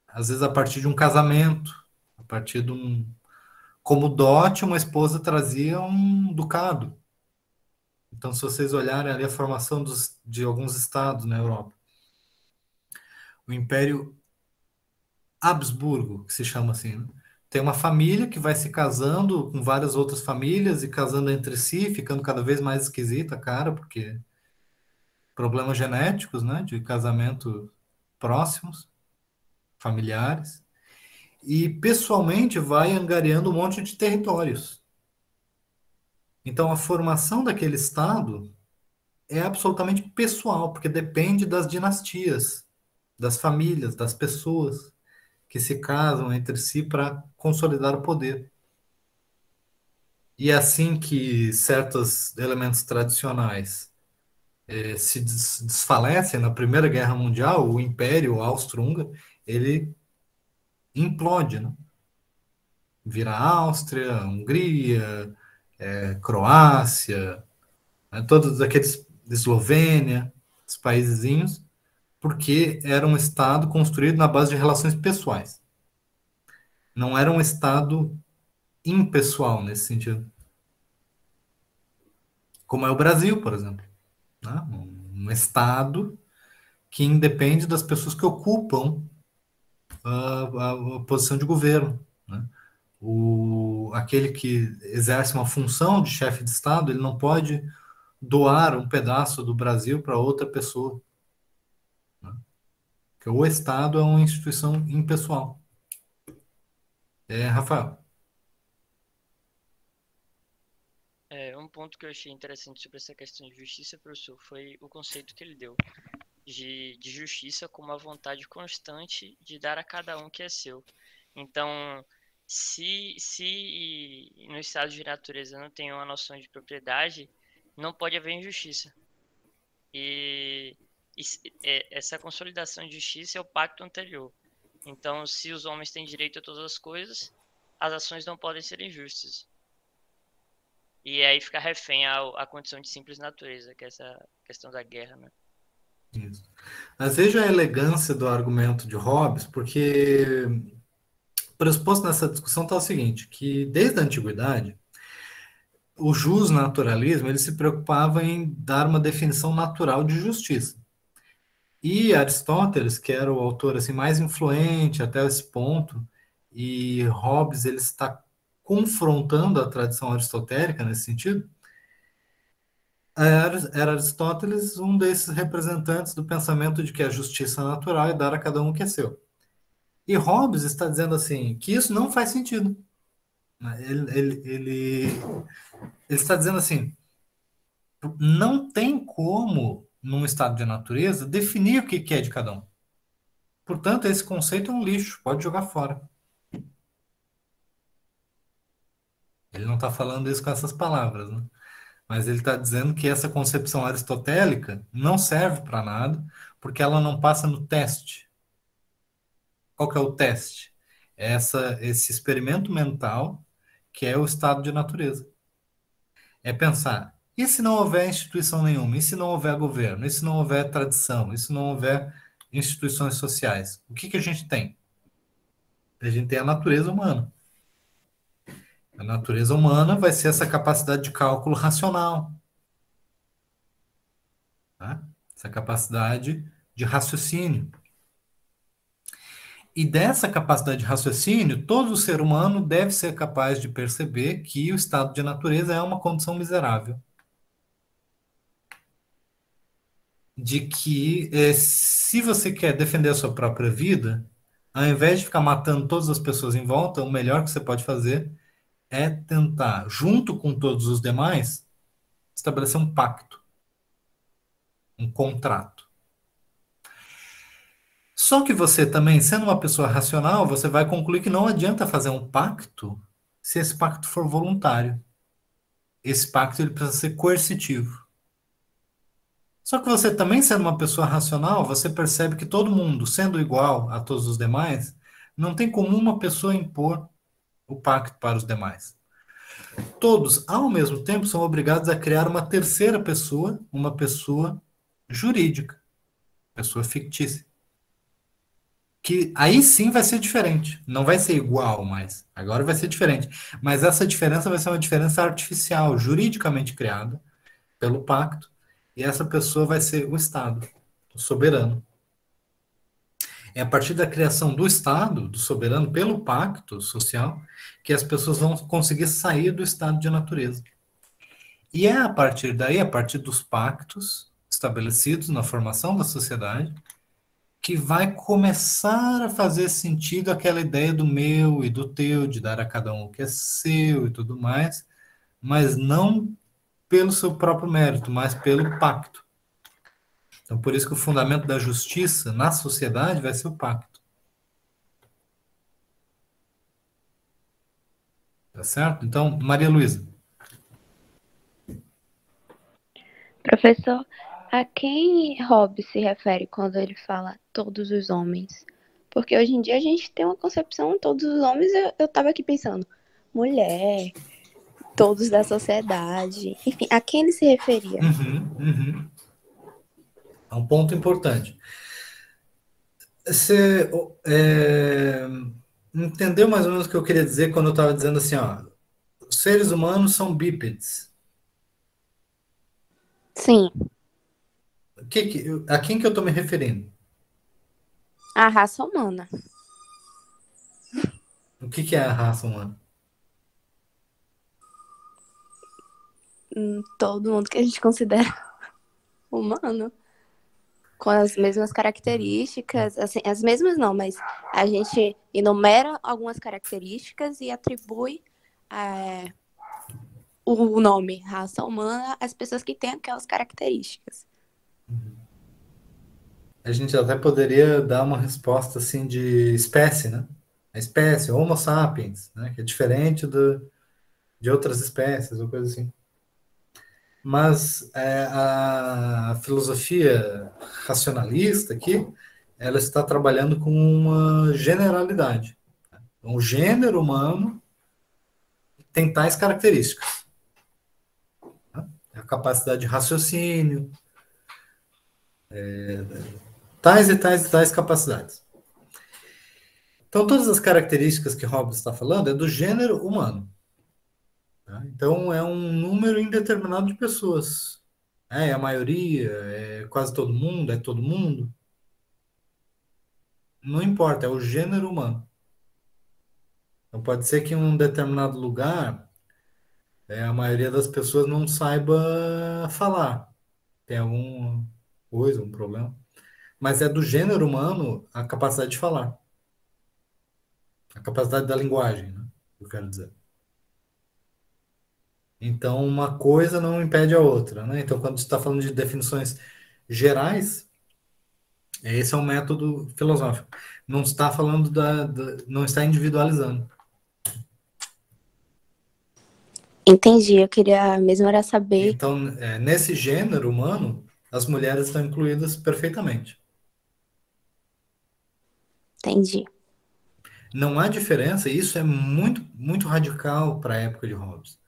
às vezes a partir de um casamento, a partir de como dote, uma esposa trazia um ducado. Então, se vocês olharem ali a formação de alguns estados na Europa, o Império Habsburgo, que se chama assim, né? Tem uma família que vai se casando com várias outras famílias e casando entre si, ficando cada vez mais esquisita, cara, porque problemas genéticos, né, de casamento próximos, familiares, e pessoalmente vai angariando um monte de territórios. Então a formação daquele estado é absolutamente pessoal, porque depende das dinastias, das famílias, das pessoas que se casam entre si para consolidar o poder. E é assim que certos elementos tradicionais se desfalecem na Primeira Guerra Mundial, o Império Austro-Húngaro, ele implode, né? Vira Áustria, Hungria, Croácia, né? Todos aqueles, Eslovênia, os paísezinhos, porque era um Estado construído na base de relações pessoais. Não era um Estado impessoal nesse sentido. Como é o Brasil, por exemplo, né? Um Estado que independe das pessoas que ocupam a posição de governo, né? Aquele que exerce uma função de chefe de Estado, ele não pode doar um pedaço do Brasil para outra pessoa, né? Porque o Estado é uma instituição impessoal. Rafael. Um ponto que eu achei interessante sobre essa questão de justiça, professor, foi o conceito que ele deu de justiça como a vontade constante de dar a cada um que é seu. Então, se no estado de natureza não tem uma noção de propriedade, não pode haver injustiça. E essa consolidação de justiça é o pacto anterior. Então, se os homens têm direito a todas as coisas, as ações não podem ser injustas. E aí fica refém à condição de simples natureza, que é essa questão da guerra, né? Isso. Mas veja a elegância do argumento de Hobbes, porque o pressuposto nessa discussão está o seguinte, que desde a antiguidade, o justnaturalismo ele se preocupava em dar uma definição natural de justiça. E Aristóteles, que era o autor assim, mais influente até esse ponto, e Hobbes ele está confrontando a tradição aristotélica nesse sentido, era Aristóteles um desses representantes do pensamento de que a justiça natural é dar a cada um o que é seu. E Hobbes está dizendo assim, que isso não faz sentido. Ele está dizendo assim, não tem como, num estado de natureza, definir o que é de cada um. Portanto, esse conceito é um lixo, pode jogar fora. Ele não está falando isso com essas palavras, né? Mas ele está dizendo que essa concepção aristotélica não serve para nada, porque ela não passa no teste. Qual que é o teste? É esse experimento mental que é o estado de natureza. É pensar, e se não houver instituição nenhuma? E se não houver governo? E se não houver tradição? E se não houver instituições sociais? O que a gente tem? A gente tem a natureza humana. A natureza humana vai ser essa capacidade de cálculo racional. Tá? Essa capacidade de raciocínio. E dessa capacidade de raciocínio, todo ser humano deve ser capaz de perceber que o estado de natureza é uma condição miserável. De que se você quer defender a sua própria vida, ao invés de ficar matando todas as pessoas em volta, o melhor que você pode fazer é tentar, junto com todos os demais, estabelecer um pacto, um contrato. Só que você também, sendo uma pessoa racional, você vai concluir que não adianta fazer um pacto se esse pacto for voluntário. Esse pacto ele precisa ser coercitivo. Só que você também, sendo uma pessoa racional, você percebe que todo mundo, sendo igual a todos os demais, não tem como uma pessoa impor o pacto para os demais. Todos, ao mesmo tempo, são obrigados a criar uma terceira pessoa, uma pessoa jurídica, pessoa fictícia. Que aí sim vai ser diferente. Não vai ser igual mais. Agora vai ser diferente. Mas essa diferença vai ser uma diferença artificial, juridicamente criada pelo pacto. E essa pessoa vai ser o Estado, o soberano. É a partir da criação do Estado, do soberano, pelo pacto social, que as pessoas vão conseguir sair do estado de natureza. E é a partir daí, a partir dos pactos estabelecidos na formação da sociedade, que vai começar a fazer sentido aquela ideia do meu e do teu, de dar a cada um o que é seu e tudo mais, mas não pelo seu próprio mérito, mas pelo pacto. Então, por isso que o fundamento da justiça na sociedade vai ser o pacto. Tá certo? Então, Maria Luísa. Professor, a quem Hobbes se refere quando ele fala todos os homens? Porque hoje em dia a gente tem uma concepção, todos os homens, eu estava aqui pensando, mulher, todos da sociedade, enfim, a quem ele se referia? É um ponto importante. Você entendeu mais ou menos o que eu queria dizer quando eu estava dizendo assim, ó, os seres humanos são bípedes. Sim. A quem que eu estou me referindo? A raça humana. O que é a raça humana? Todo mundo que a gente considera humano. Com as mesmas características, assim, as mesmas não, mas a gente enumera algumas características e atribui o nome raça humana às pessoas que têm aquelas características. A gente até poderia dar uma resposta assim de espécie, né? A espécie, Homo sapiens, né? Que é diferente de outras espécies ou coisa assim. Mas a filosofia racionalista aqui, ela está trabalhando com uma generalidade. Então, o gênero humano tem tais características. Né? A capacidade de raciocínio, tais e tais e tais capacidades. Então, todas as características que Hobbes está falando é do gênero humano. Tá? Então, é um número indeterminado de pessoas. É a maioria, é quase todo mundo, é todo mundo. Não importa, é o gênero humano. Então, pode ser que em um determinado lugar a maioria das pessoas não saiba falar. Tem alguma coisa, um problema. Mas é do gênero humano a capacidade de falar. A capacidade da linguagem, né? Eu quero dizer. Então, uma coisa não impede a outra, né? Então, quando você está falando de definições gerais, esse é um método filosófico. Não está falando não está individualizando. Entendi, eu queria mesmo era saber. Então, nesse gênero humano, as mulheres estão incluídas perfeitamente. Entendi. Não há diferença, e isso é muito, muito radical para a época de Hobbes,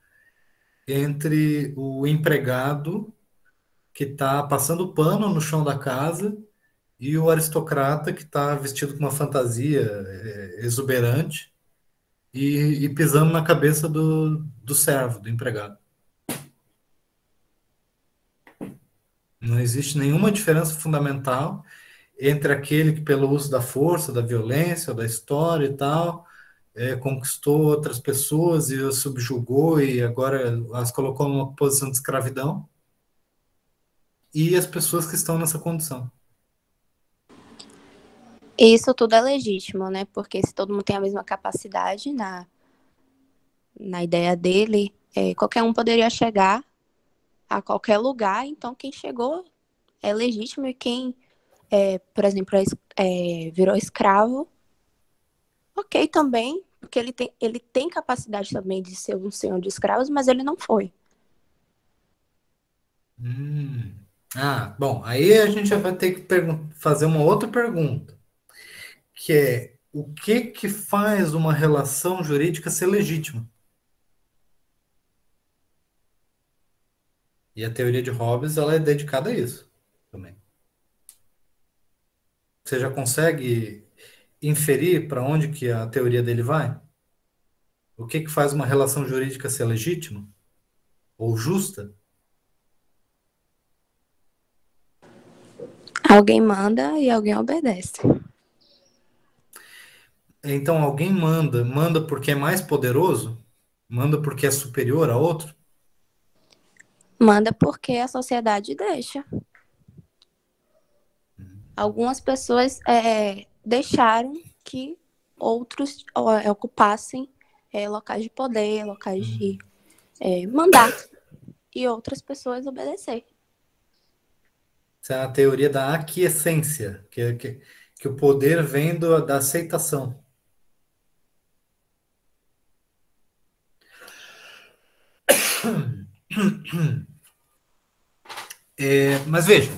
entre o empregado que está passando pano no chão da casa e o aristocrata que está vestido com uma fantasia exuberante e pisando na cabeça do servo, do empregado. Não existe nenhuma diferença fundamental entre aquele que, pelo uso da força, da violência, da história e tal, conquistou outras pessoas e as subjugou e agora as colocou numa posição de escravidão, e as pessoas que estão nessa condição. Isso tudo é legítimo, né? Porque se todo mundo tem a mesma capacidade na ideia dele, qualquer um poderia chegar a qualquer lugar, então quem chegou é legítimo e quem, por exemplo, virou escravo, ok também, porque ele tem capacidade também de ser um senhor de escravos, mas ele não foi. Bom, aí a gente já vai ter que fazer uma outra pergunta, que é o que faz uma relação jurídica ser legítima? E a teoria de Hobbes, ela é dedicada a isso também. Você já consegue inferir para onde que a teoria dele vai? O que faz uma relação jurídica ser legítima? Ou justa? Alguém manda e alguém obedece. Então, alguém manda porque é mais poderoso? Manda porque é superior a outro? Manda porque a sociedade deixa. Algumas pessoas deixaram que outros ocupassem locais de poder, locais de mandar, e outras pessoas obedecer. Essa é a teoria da aquiescência, que o poder vem da aceitação. Mas veja,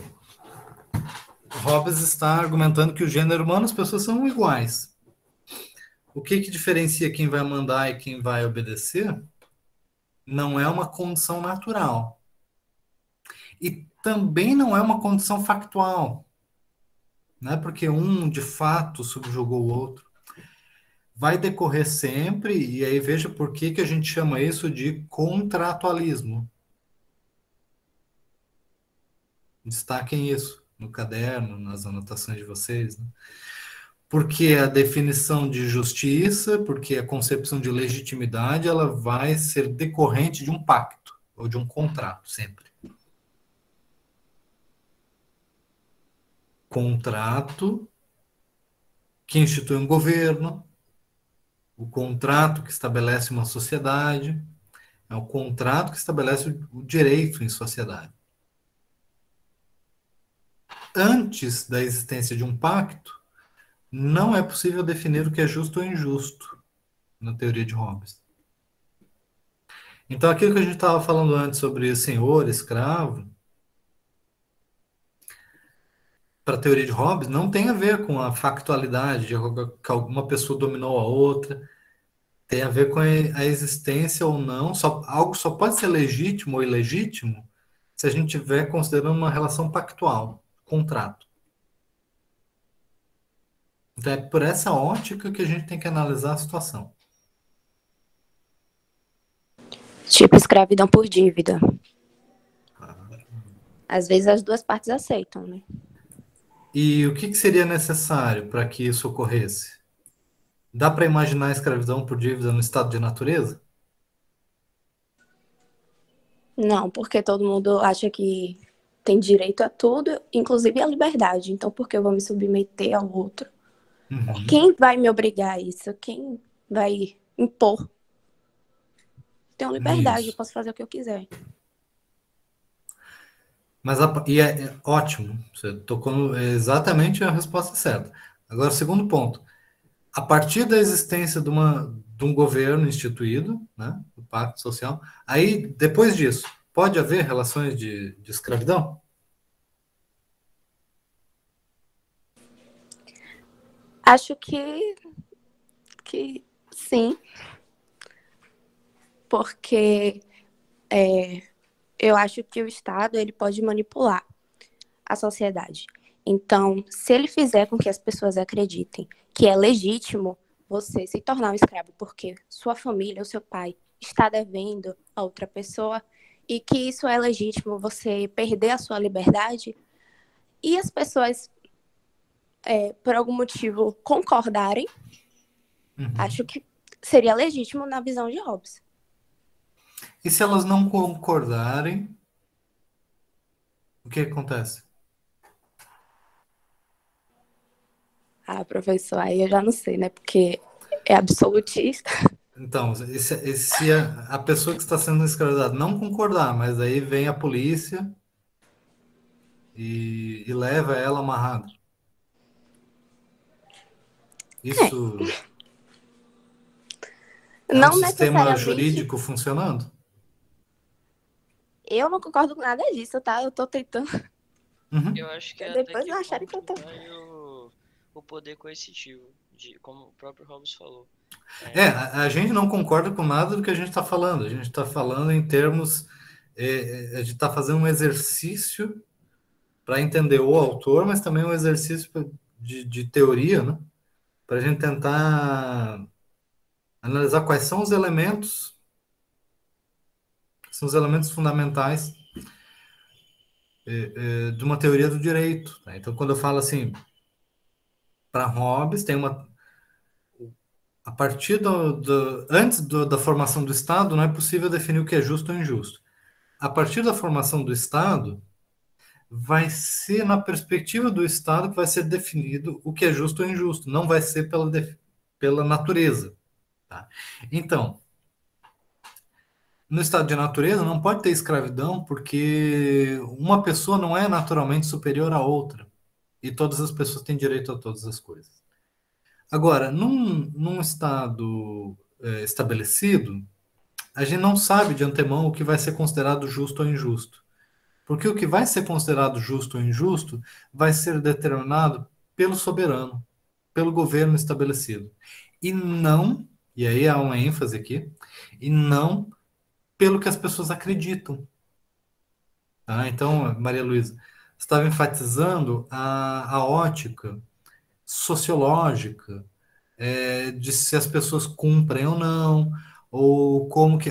Hobbes está argumentando que o gênero humano, as pessoas são iguais. O que diferencia quem vai mandar e quem vai obedecer não é uma condição natural. E também não é uma condição factual. Não é porque um, de fato, subjugou o outro. Vai decorrer sempre, e aí veja por que a gente chama isso de contratualismo. Destaquem isso no caderno, nas anotações de vocês, né? Porque a definição de justiça, porque a concepção de legitimidade, ela vai ser decorrente de um pacto, ou de um contrato, sempre. Contrato que institui um governo, o contrato que estabelece uma sociedade, é o contrato que estabelece o direito em sociedade. Antes da existência de um pacto, não é possível definir o que é justo ou injusto, na teoria de Hobbes. Então, aquilo que a gente estava falando antes sobre senhor, escravo, para a teoria de Hobbes, não tem a ver com a factualidade de que alguma pessoa dominou a outra, tem a ver com a existência ou não, algo só pode ser legítimo ou ilegítimo se a gente estiver considerando uma relação pactual, contrato. Então é por essa ótica que a gente tem que analisar a situação. Tipo escravidão por dívida. Às vezes as duas partes aceitam, né? E o que seria necessário para que isso ocorresse? Dá para imaginar a escravidão por dívida no estado de natureza? Não, porque todo mundo acha que tem direito a tudo, inclusive a liberdade. Então, por que eu vou me submeter ao outro? Uhum. Quem vai me obrigar a isso? Quem vai impor? Tenho liberdade, Isso. eu posso fazer o que eu quiser. Mas é ótimo, você tocou exatamente a resposta certa. Agora, segundo ponto. A partir da existência de um governo instituído, né, do Pacto Social, aí, depois disso, pode haver relações de escravidão? Acho que sim, porque eu acho que o Estado ele pode manipular a sociedade. Então, se ele fizer com que as pessoas acreditem que é legítimo você se tornar um escravo porque sua família ou seu pai está devendo a outra pessoa e que isso é legítimo você perder a sua liberdade e as pessoas, por algum motivo, concordarem, acho que seria legítimo na visão de Hobbes. E se elas não concordarem, o que acontece? Ah, professor, aí eu já não sei, né? Porque é absolutista. Então, se a pessoa que está sendo escravizada não concordar, mas aí vem a polícia e leva ela amarrada. Isso Não um sistema necessariamente. jurídico funcionando? Eu não concordo com nada disso, tá? Eu tô tentando. Eu acho que Depois não acharem que eu tô. O poder coercitivo, como o próprio Hobbes falou. A gente não concorda com nada do que a gente está falando. A gente está falando em termos... a gente está fazendo um exercício para entender o autor, mas também um exercício de teoria, né? Para a gente tentar analisar quais são os elementos fundamentais de uma teoria do direito. Tá? Então, quando eu falo assim, para Hobbes, tem a partir antes da formação do Estado, não é possível definir o que é justo ou injusto. A partir da formação do Estado, vai ser na perspectiva do Estado que vai ser definido o que é justo ou injusto. Não vai ser pela natureza. Tá? Então, no estado de natureza não pode ter escravidão porque uma pessoa não é naturalmente superior à outra. E todas as pessoas têm direito a todas as coisas. Agora, num estado estabelecido, a gente não sabe de antemão o que vai ser considerado justo ou injusto. Porque o que vai ser considerado justo ou injusto vai ser determinado pelo soberano, pelo governo estabelecido. E aí há uma ênfase aqui, e não pelo que as pessoas acreditam. Tá? Então, Maria Luísa, estava enfatizando a ótica sociológica de se as pessoas cumprem ou não, ou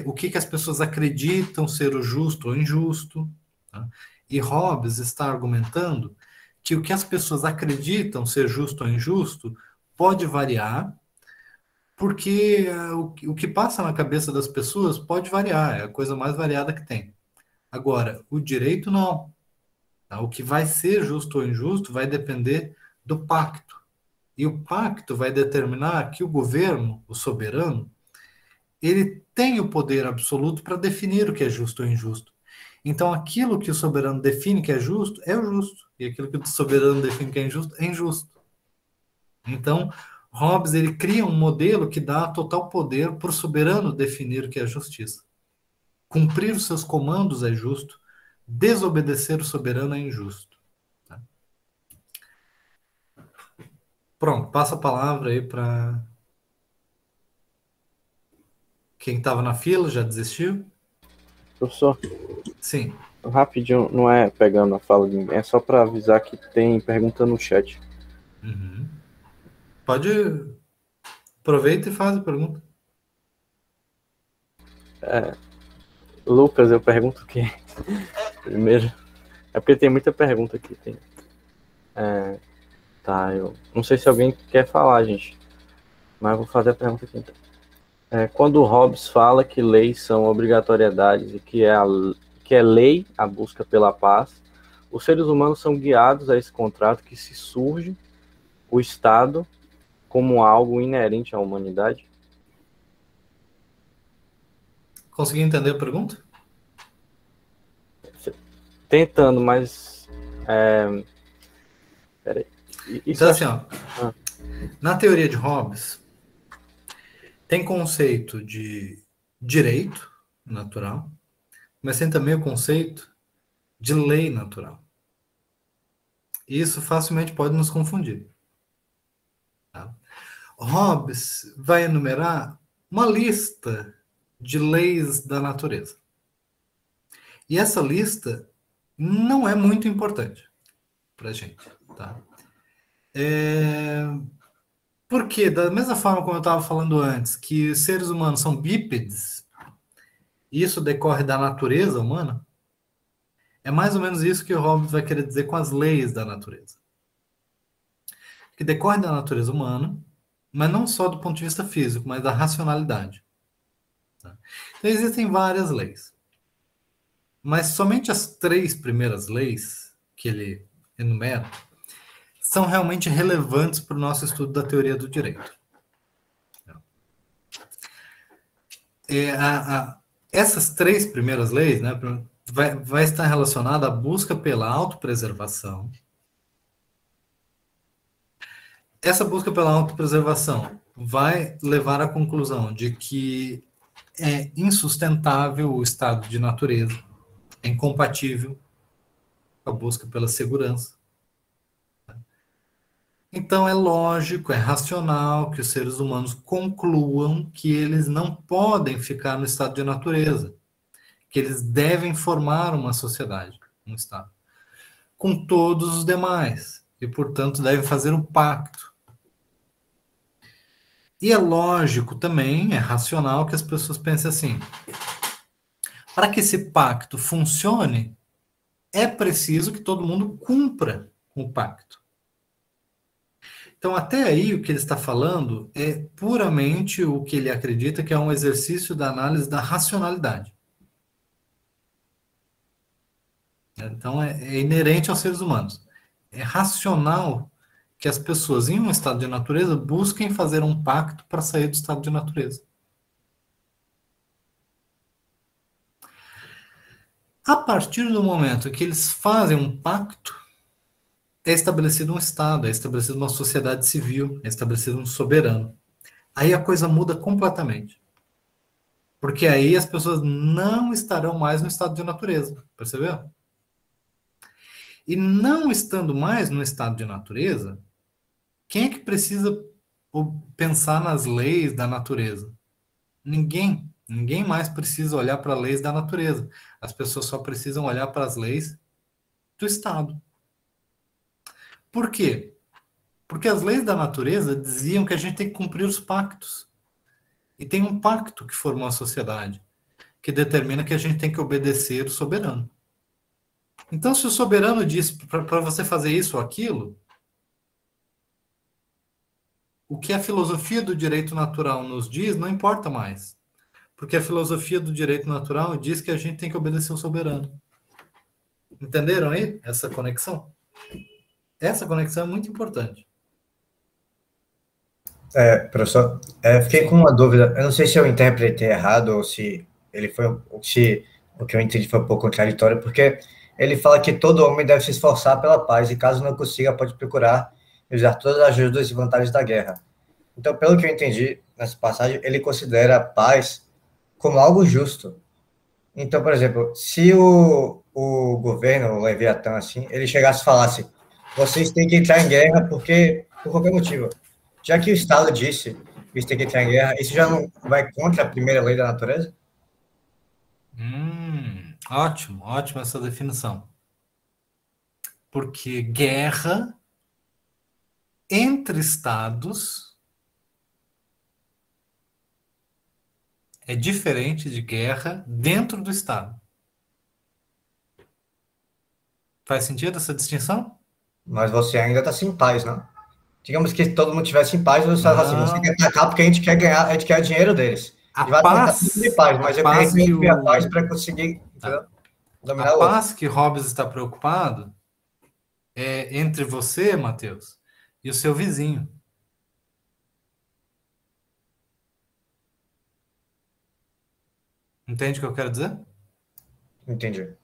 o que as pessoas acreditam ser o justo ou injusto. Tá? E Hobbes está argumentando que o que as pessoas acreditam ser justo ou injusto pode variar, porque o que passa na cabeça das pessoas pode variar, é a coisa mais variada que tem. Agora, o direito não. Tá? O que vai ser justo ou injusto vai depender do pacto. E o pacto vai determinar que o governo, o soberano, ele tem o poder absoluto para definir o que é justo ou injusto. Então, aquilo que o soberano define que é justo, é o justo. E aquilo que o soberano define que é injusto. Então, Hobbes ele cria um modelo que dá total poder para o soberano definir o que é justiça. Cumprir os seus comandos é justo, desobedecer o soberano é injusto. Tá? Pronto, passa a palavra aí para quem estava na fila, já desistiu? Professor? Sim. Rapidinho, não é pegando a fala de ninguém, é só para avisar que tem pergunta no chat. Uhum. Pode... Aproveita e faz a pergunta. Lucas, eu pergunto o quê? Primeiro. É porque tem muita pergunta aqui. Tá, eu não sei se alguém quer falar, gente. Mas eu vou fazer a pergunta aqui então. Quando o Hobbes fala que leis são obrigatoriedades e que é lei a busca pela paz, os seres humanos são guiados a esse contrato que se surge o Estado como algo inerente à humanidade? Consegui entender a pergunta? Tentando, mas... Peraí. Então, assim, ó, na teoria de Hobbes, tem conceito de direito natural, mas tem também o conceito de lei natural. E isso facilmente pode nos confundir. Tá? Hobbes vai enumerar uma lista de leis da natureza. E essa lista não é muito importante para a gente. Tá? Porque, da mesma forma como eu estava falando antes, que os seres humanos são bípedes, e isso decorre da natureza humana, é mais ou menos isso que o Hobbes vai querer dizer com as leis da natureza. Que decorre da natureza humana, mas não só do ponto de vista físico, mas da racionalidade. Tá? Então, existem várias leis. Mas somente as 3 primeiras leis que ele enumera são realmente relevantes para o nosso estudo da teoria do direito. Essas 3 primeiras leis, né, vai estar relacionada à busca pela autopreservação. Essa busca pela autopreservação vai levar à conclusão de que é insustentável o estado de natureza, é incompatível com a busca pela segurança. Então, é lógico, é racional que os seres humanos concluam que eles não podem ficar no estado de natureza, que eles devem formar uma sociedade, um estado, com todos os demais, e, portanto, devem fazer um pacto. E é lógico também, é racional que as pessoas pensem assim, para que esse pacto funcione, é preciso que todo mundo cumpra o pacto. Então, até aí, o que ele está falando é puramente o que ele acredita que é um exercício da análise da racionalidade. Então, é inerente aos seres humanos. É racional que as pessoas, em um estado de natureza, busquem fazer um pacto para sair do estado de natureza. A partir do momento que eles fazem um pacto, é estabelecido um Estado, é estabelecido uma sociedade civil, é estabelecido um soberano. Aí a coisa muda completamente. Porque aí as pessoas não estarão mais no estado de natureza, percebeu? E não estando mais no estado de natureza, quem é que precisa pensar nas leis da natureza? Ninguém. Ninguém mais precisa olhar para as leis da natureza. As pessoas só precisam olhar para as leis do Estado. Por quê? Porque as leis da natureza diziam que a gente tem que cumprir os pactos. E tem um pacto que formou a sociedade, que determina que a gente tem que obedecer o soberano. Então, se o soberano diz para você fazer isso ou aquilo, o que a filosofia do direito natural nos diz não importa mais. Porque a filosofia do direito natural diz que a gente tem que obedecer ao soberano. Entenderam aí essa conexão? Essa conexão é muito importante. Professor, fiquei com uma dúvida. Eu não sei se eu interpretei errado ou se ele foi, ou se o que eu entendi foi um pouco contraditório, porque ele fala que todo homem deve se esforçar pela paz e, caso não consiga, pode procurar usar todas as ajudas e vantagens da guerra. Então, pelo que eu entendi nessa passagem, ele considera a paz como algo justo. Então, por exemplo, se o governo, o Leviatã, assim, ele chegasse e falasse: vocês têm que entrar em guerra por qualquer motivo. Já que o Estado disse que eles têm que entrar em guerra, isso já não vai contra a primeira lei da natureza? Ótimo essa definição. Porque guerra entre estados é diferente de guerra dentro do estado. Faz sentido essa distinção? Mas você ainda está sem paz, não? Digamos que todo mundo estivesse em paz, você fala assim: você quer atacar porque a gente quer ganhar, a gente quer o dinheiro deles. A vai paz, de paz, mas eu queria que a paz para conseguir dominar a paz que Hobbes está preocupado é entre você, Mateus, e o seu vizinho. Entende o que eu quero dizer? Entendi.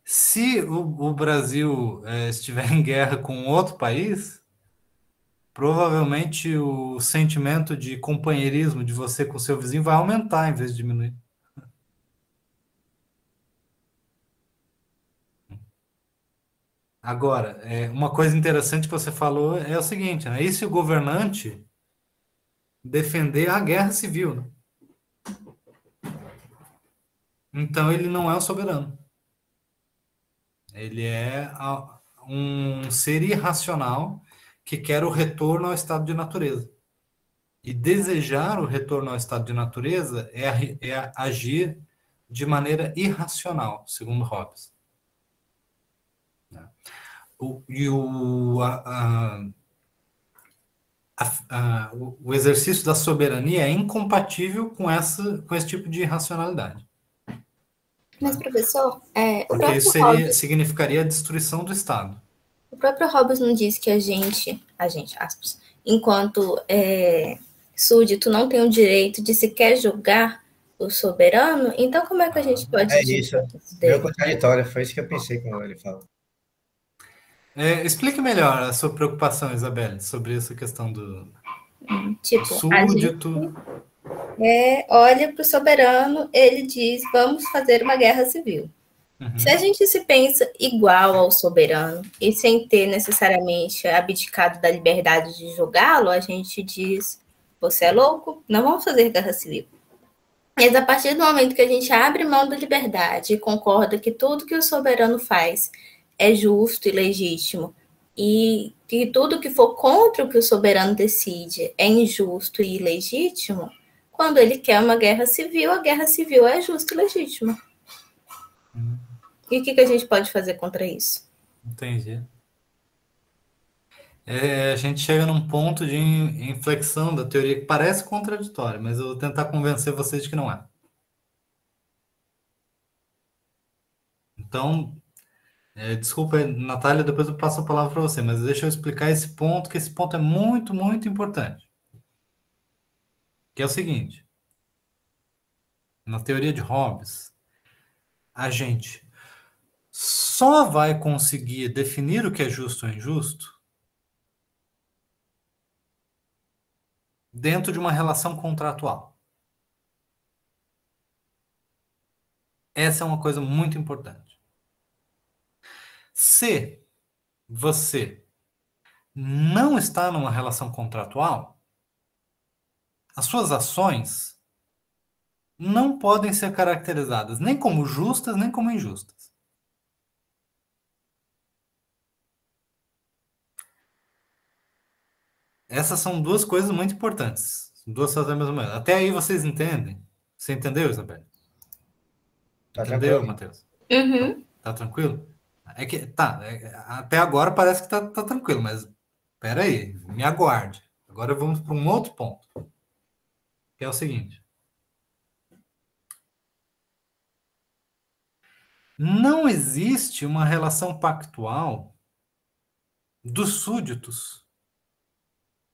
Se o Brasil estiver em guerra com outro país, provavelmente o sentimento de companheirismo de você com seu vizinho vai aumentar em vez de diminuir. Agora, uma coisa interessante que você falou é o seguinte, né? E se o governante defender a guerra civil, né? Então ele não é o soberano. Ele é um ser irracional que quer o retorno ao estado de natureza. E desejar o retorno ao estado de natureza é agir de maneira irracional, segundo Hobbes. O exercício da soberania é incompatível com esse tipo de irracionalidade. Mas, professor, porque isso significaria a destruição do Estado. O próprio Hobbes não diz que a gente, aspas, enquanto súdito, não tem o direito de sequer julgar o soberano? Então, como é que a gente pode dizer isso? Meu contraditório, foi isso que eu pensei quando ele falou. Explique melhor a sua preocupação, Isabelle, sobre essa questão do súdito. A gente olha para o soberano, ele diz, vamos fazer uma guerra civil. Uhum. Se a gente se pensa igual ao soberano e sem ter necessariamente abdicado da liberdade de julgá-lo, a gente diz, você é louco? Não vamos fazer guerra civil. Mas a partir do momento que a gente abre mão da liberdade e concorda que tudo que o soberano faz é justo e legítimo, e que tudo que for contra o que o soberano decide é injusto e ilegítimo, quando ele quer uma guerra civil, a guerra civil é justa e legítima. E o que a gente pode fazer contra isso? Entendi. A gente chega num ponto de inflexão da teoria que parece contraditória, mas eu vou tentar convencer vocês de que não é. Então, desculpa, Natália, depois eu passo a palavra para você, mas deixa eu explicar esse ponto, que esse ponto é muito, muito importante. Que é o seguinte, na teoria de Hobbes, a gente só vai conseguir definir o que é justo ou injusto dentro de uma relação contratual. Essa é uma coisa muito importante. Se você não está numa relação contratual, as suas ações não podem ser caracterizadas nem como justas, nem como injustas. Essas são duas coisas muito importantes. Duas coisas da mesma maneira. Até aí vocês entendem? Você entendeu, Isabelle? Entendeu, Matheus? Uhum. Tá tranquilo? É que, tá, até agora parece que tá tranquilo, mas espera aí, me aguarde. Agora vamos para um outro ponto, que é o seguinte. Não existe uma relação pactual dos súditos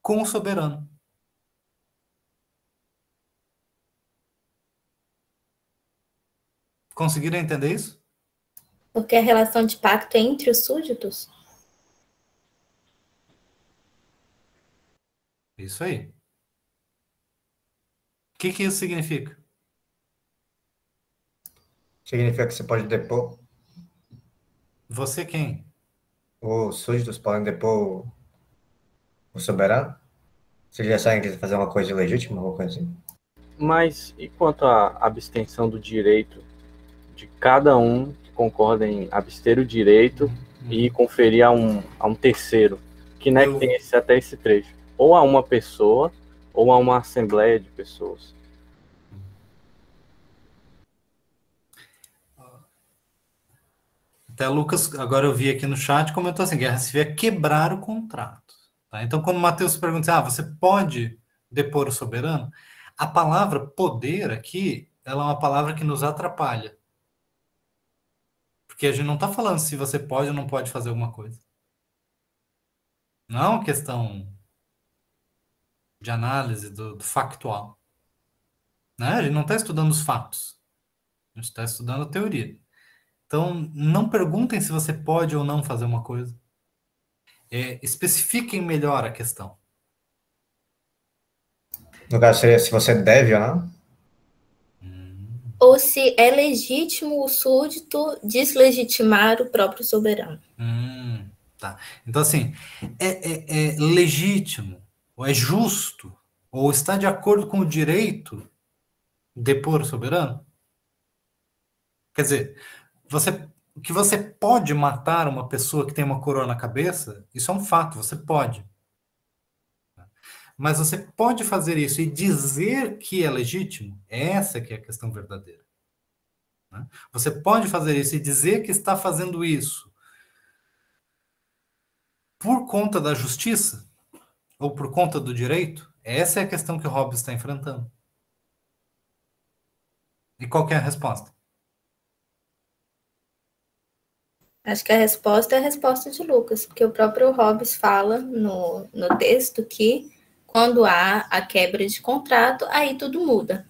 com o soberano. Conseguiram entender isso? Porque a relação de pacto é entre os súditos? Isso aí. O que isso significa? Significa que você pode depor, Você quem? os súditos podem depor o soberano? Se eles acharem que eles fazer uma coisa ilegítima, alguma coisa assim. Mas e quanto à abstenção do direito de cada um que concorda em abster o direito e conferir a um terceiro, que, né, que tem até esse trecho, ou a uma pessoa ou a uma assembleia de pessoas? Até Lucas, agora eu vi aqui no chat, comentou assim, guerra civil é quebrar o contrato. Tá? Então, quando o Mateus pergunta, você pode depor o soberano? A palavra poder aqui, ela é uma palavra que nos atrapalha. Porque a gente não está falando se você pode ou não pode fazer alguma coisa. Não é uma questão de análise do factual. Né? A gente não está estudando os fatos. A gente está estudando a teoria. Então, não perguntem se você pode ou não fazer uma coisa. Especifiquem melhor a questão. No caso, seria se você deve ou não? Ou se é legítimo o súdito deslegitimar o próprio soberano. Tá. Então, assim, é legítimo, ou é justo, ou está de acordo com o direito depor o soberano? Quer dizer, que você pode matar uma pessoa que tem uma coroa na cabeça, isso é um fato, você pode. Mas você pode fazer isso e dizer que é legítimo? Essa que é a questão verdadeira. Né? Você pode fazer isso e dizer que está fazendo isso por conta da justiça? Ou por conta do direito? Essa é a questão que o Hobbes está enfrentando. E qual que é a resposta? Acho que a resposta é a resposta de Lucas, porque o próprio Hobbes fala no texto que quando há a quebra de contrato, aí tudo muda.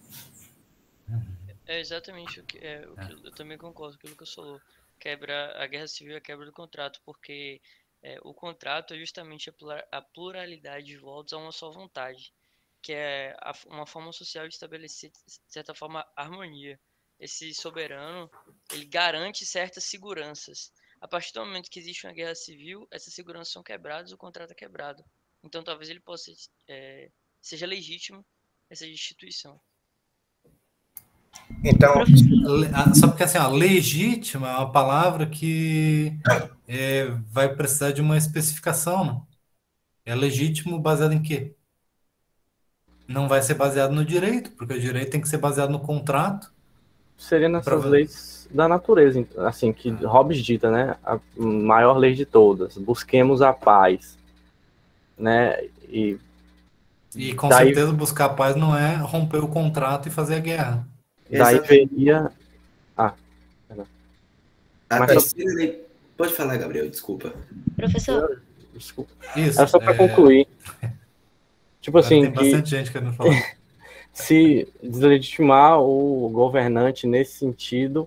É exatamente o que eu também concordo com o que o Lucas falou. A guerra civil é a quebra do contrato, porque o contrato é justamente a pluralidade de votos a uma só vontade, que é uma forma social de estabelecer, de certa forma, harmonia. Esse soberano, ele garante certas seguranças. A partir do momento que existe uma guerra civil, essas seguranças são quebradas, o contrato é quebrado. Então, talvez ele possa seja legítimo essa destituição. Então, só porque assim, legítima é uma palavra que vai precisar de uma especificação, né? É legítimo baseado em quê? Não vai ser baseado no direito, porque o direito tem que ser baseado no contrato. Seria nessas leis da natureza, assim, que Hobbes dita, né? A maior lei de todas. Busquemos a paz, né? E com certeza buscar a paz não é romper o contrato e fazer a guerra. Daí veria... A terceira lei... Pode falar, Gabriel, desculpa. Professor. Desculpa. Isso, é só para concluir. Tipo assim, tem bastante gente querendo falar. Se deslegitimar o governante nesse sentido,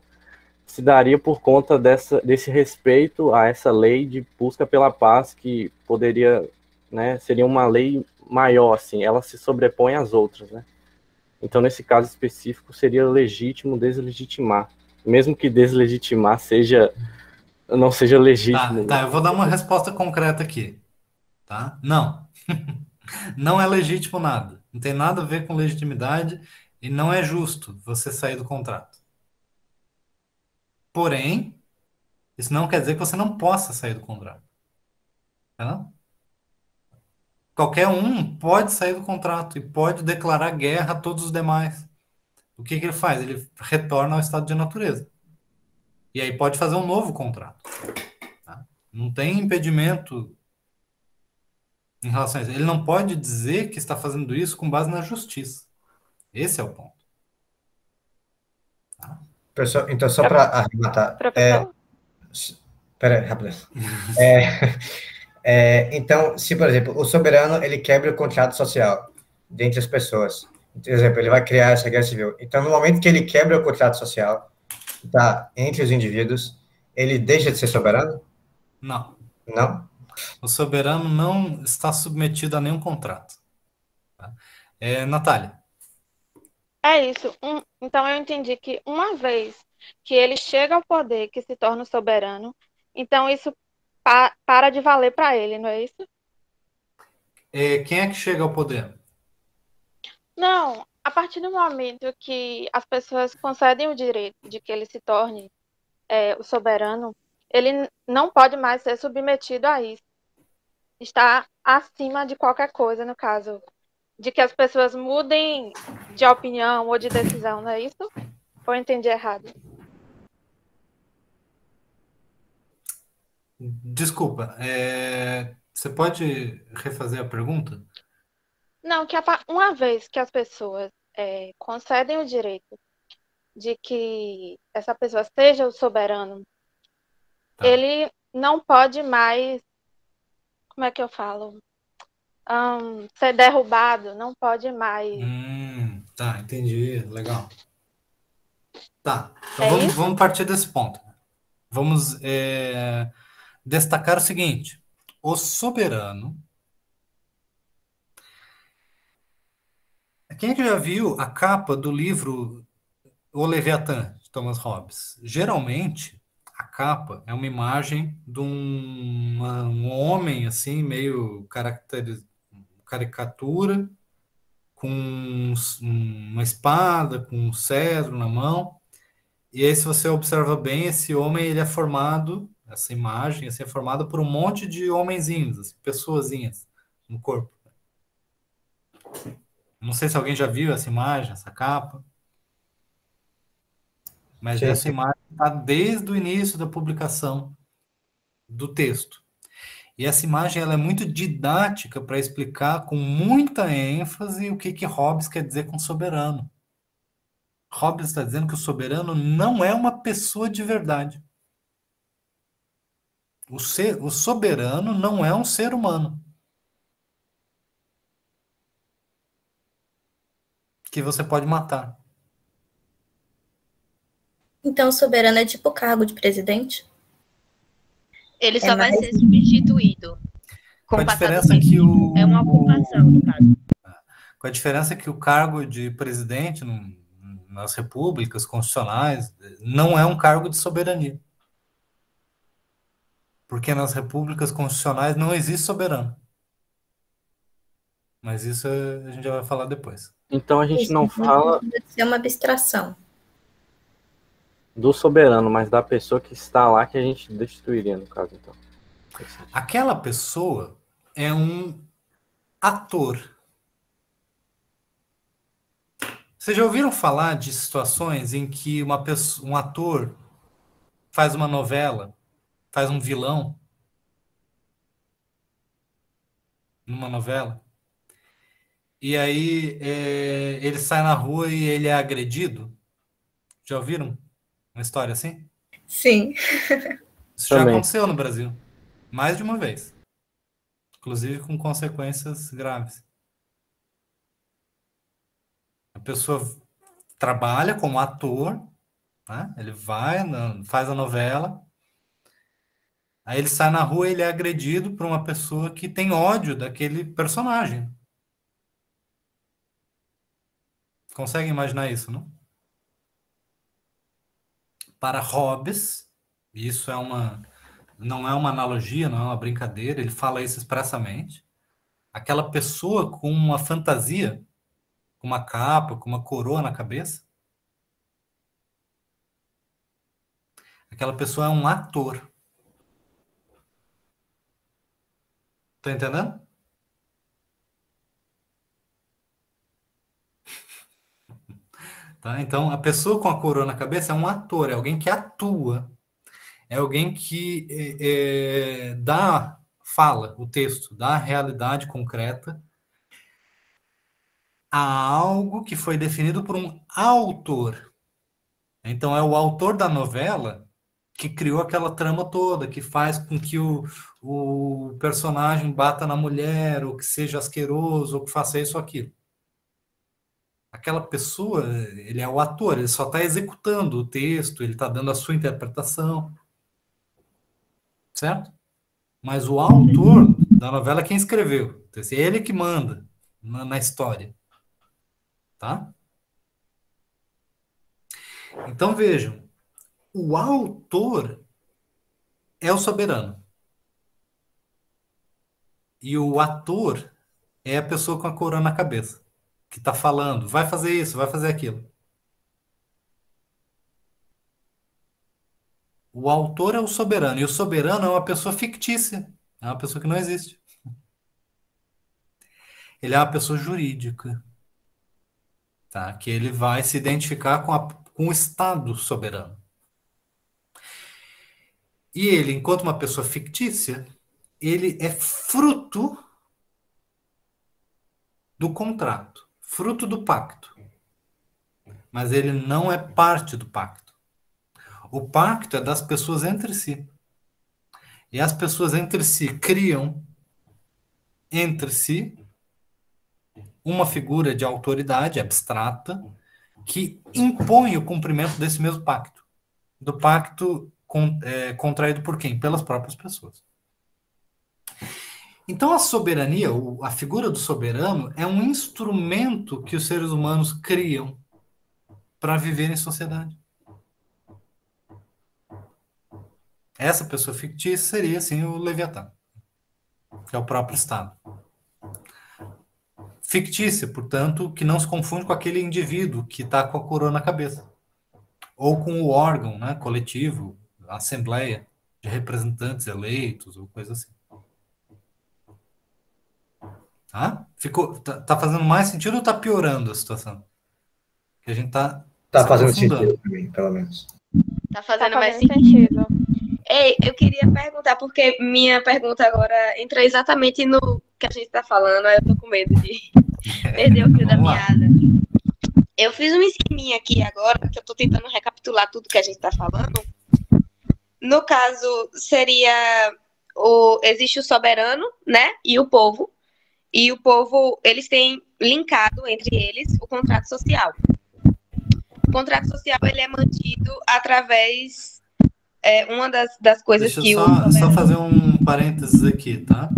se daria por conta desse respeito a essa lei de busca pela paz, que poderia, né, seria uma lei maior, assim, ela se sobrepõe às outras, né? Então, nesse caso específico, seria legítimo deslegitimar, mesmo que deslegitimar não seja legítimo. Tá, eu vou dar uma resposta concreta aqui, tá? Não. Não é legítimo nada. Não tem nada a ver com legitimidade e não é justo você sair do contrato. Porém, isso não quer dizer que você não possa sair do contrato. Tá? Qualquer um pode sair do contrato e pode declarar guerra a todos os demais. O que ele faz? Ele retorna ao estado de natureza. E aí pode fazer um novo contrato. Tá? Não tem impedimento em relação a isso. Ele não pode dizer que está fazendo isso com base na justiça. Esse é o ponto. Tá? Professor, então, só para arrematar. Professor? Espera aí, rápido. Então, se, por exemplo, o soberano ele quebra o contrato social dentre as pessoas, por exemplo, ele vai criar essa guerra civil. Então, no momento que ele quebra o contrato social, tá, entre os indivíduos, ele deixa de ser soberano? Não. Não? O soberano não está submetido a nenhum contrato. Tá? Natália. É isso. Então eu entendi que uma vez que ele chega ao poder, que se torna soberano, então isso para de valer para ele, não é isso? Quem é que chega ao poder? Não, a partir do momento que as pessoas concedem o direito de que ele se torne o soberano, ele não pode mais ser submetido a isso. Está acima de qualquer coisa, no caso, de que as pessoas mudem de opinião ou de decisão, não é isso? Ou eu entendi errado? Desculpa, você pode refazer a pergunta? Não, que uma vez que as pessoas concedem o direito de que essa pessoa seja o soberano, Tá. ele não pode mais, como é que eu falo? Ser derrubado, não pode mais. Tá, entendi, legal. Tá, então É vamos partir desse ponto. Vamos destacar o seguinte: o soberano. Quem já viu a capa do livro O Leviatã, de Thomas Hobbes? Geralmente, a capa é uma imagem de um homem, assim, meio caricatura, com uma espada, com um cetro na mão. E aí, se você observa bem, esse homem, ele é formado, essa imagem, assim, é formada por um monte de homenzinhos, assim, pessoazinhas no corpo. Não sei se alguém já viu essa imagem, essa capa. Mas Sim, essa sim. imagem está desde o início da publicação do texto. E essa imagem ela é muito didática para explicar com muita ênfase o que Hobbes quer dizer com soberano. Hobbes está dizendo que o soberano não é uma pessoa de verdade. O soberano não é um ser humano. Que você pode matar. Então, o soberano é tipo o cargo de presidente? Ele só vai ser substituído com Com a o passar do diferença tempo. que o... É uma ocupação, no caso. Com a diferença que o cargo de presidente nas repúblicas constitucionais não é um cargo de soberania. Porque nas repúblicas constitucionais não existe soberano. Mas isso a gente já vai falar depois. Então a gente não fala Deve ser uma abstração. do soberano, mas da pessoa que está lá que a gente destituiria, no caso, então. Aquela pessoa é um ator. Vocês já ouviram falar de situações em que um ator faz uma novela, faz um vilão numa novela, e aí ele sai na rua e ele é agredido? Já ouviram uma história assim? Sim. Isso já Também. aconteceu no Brasil, mais de uma vez, inclusive com consequências graves. A pessoa trabalha como ator, né? Ele vai, faz a novela, aí ele sai na rua e ele é agredido por uma pessoa que tem ódio daquele personagem. Consegue imaginar isso, não? Para Hobbes, isso não é uma analogia, não é uma brincadeira, ele fala isso expressamente. Aquela pessoa com uma fantasia, com uma capa, com uma coroa na cabeça, aquela pessoa é um ator. Tá entendendo? Tá? Então, a pessoa com a coroa na cabeça é um ator, é alguém que atua. é alguém que fala o texto, dá a realidade concreta a algo que foi definido por um autor. Então, é o autor da novela que criou aquela trama toda, que faz com que o personagem bata na mulher, ou que seja asqueroso, ou que faça isso ou aquilo. Aquela pessoa, ele é o ator, ele só está executando o texto, ele está dando a sua interpretação. Certo? Mas o autor da novela é quem escreveu. Então, é ele que manda na história. Tá? Então, vejam. O autor é o soberano. E o ator é a pessoa com a coroa na cabeça, que está falando, vai fazer isso, vai fazer aquilo. O autor é o soberano, e o soberano é uma pessoa fictícia, é uma pessoa que não existe. Ele é uma pessoa jurídica, tá? Que ele vai se identificar com o Estado soberano. E ele, enquanto uma pessoa fictícia, ele é fruto do contrato, fruto do pacto. Mas ele não é parte do pacto. O pacto é das pessoas entre si. E as pessoas entre si criam entre si uma figura de autoridade abstrata que impõe o cumprimento desse mesmo pacto. Do pacto contraído por quem? Pelas próprias pessoas. Então a soberania, a figura do soberano, é um instrumento que os seres humanos criam para viver em sociedade. Essa pessoa fictícia seria, assim, o Leviatã, que é o próprio Estado. Fictícia, portanto, que não se confunde com aquele indivíduo que está com a coroa na cabeça. Ou com o órgão, né, coletivo, a assembleia de representantes eleitos, ou coisa assim. Tá? Tá fazendo mais sentido ou está piorando a situação? Que a gente está fazendo sentido para mim, pelo menos. Tá fazendo mais sentido. Ei, eu queria perguntar, porque minha pergunta agora entra exatamente no que a gente tá falando, aí eu tô com medo de perder o fio da meada. Eu fiz um esqueminha aqui agora, que eu tô tentando recapitular tudo que a gente tá falando. No caso, existe o soberano, né, e o povo. E o povo, eles têm linkado entre eles o contrato social. O contrato social, ele é mantido através... uma das coisas Deixa que eu só fazer um parênteses aqui, tá?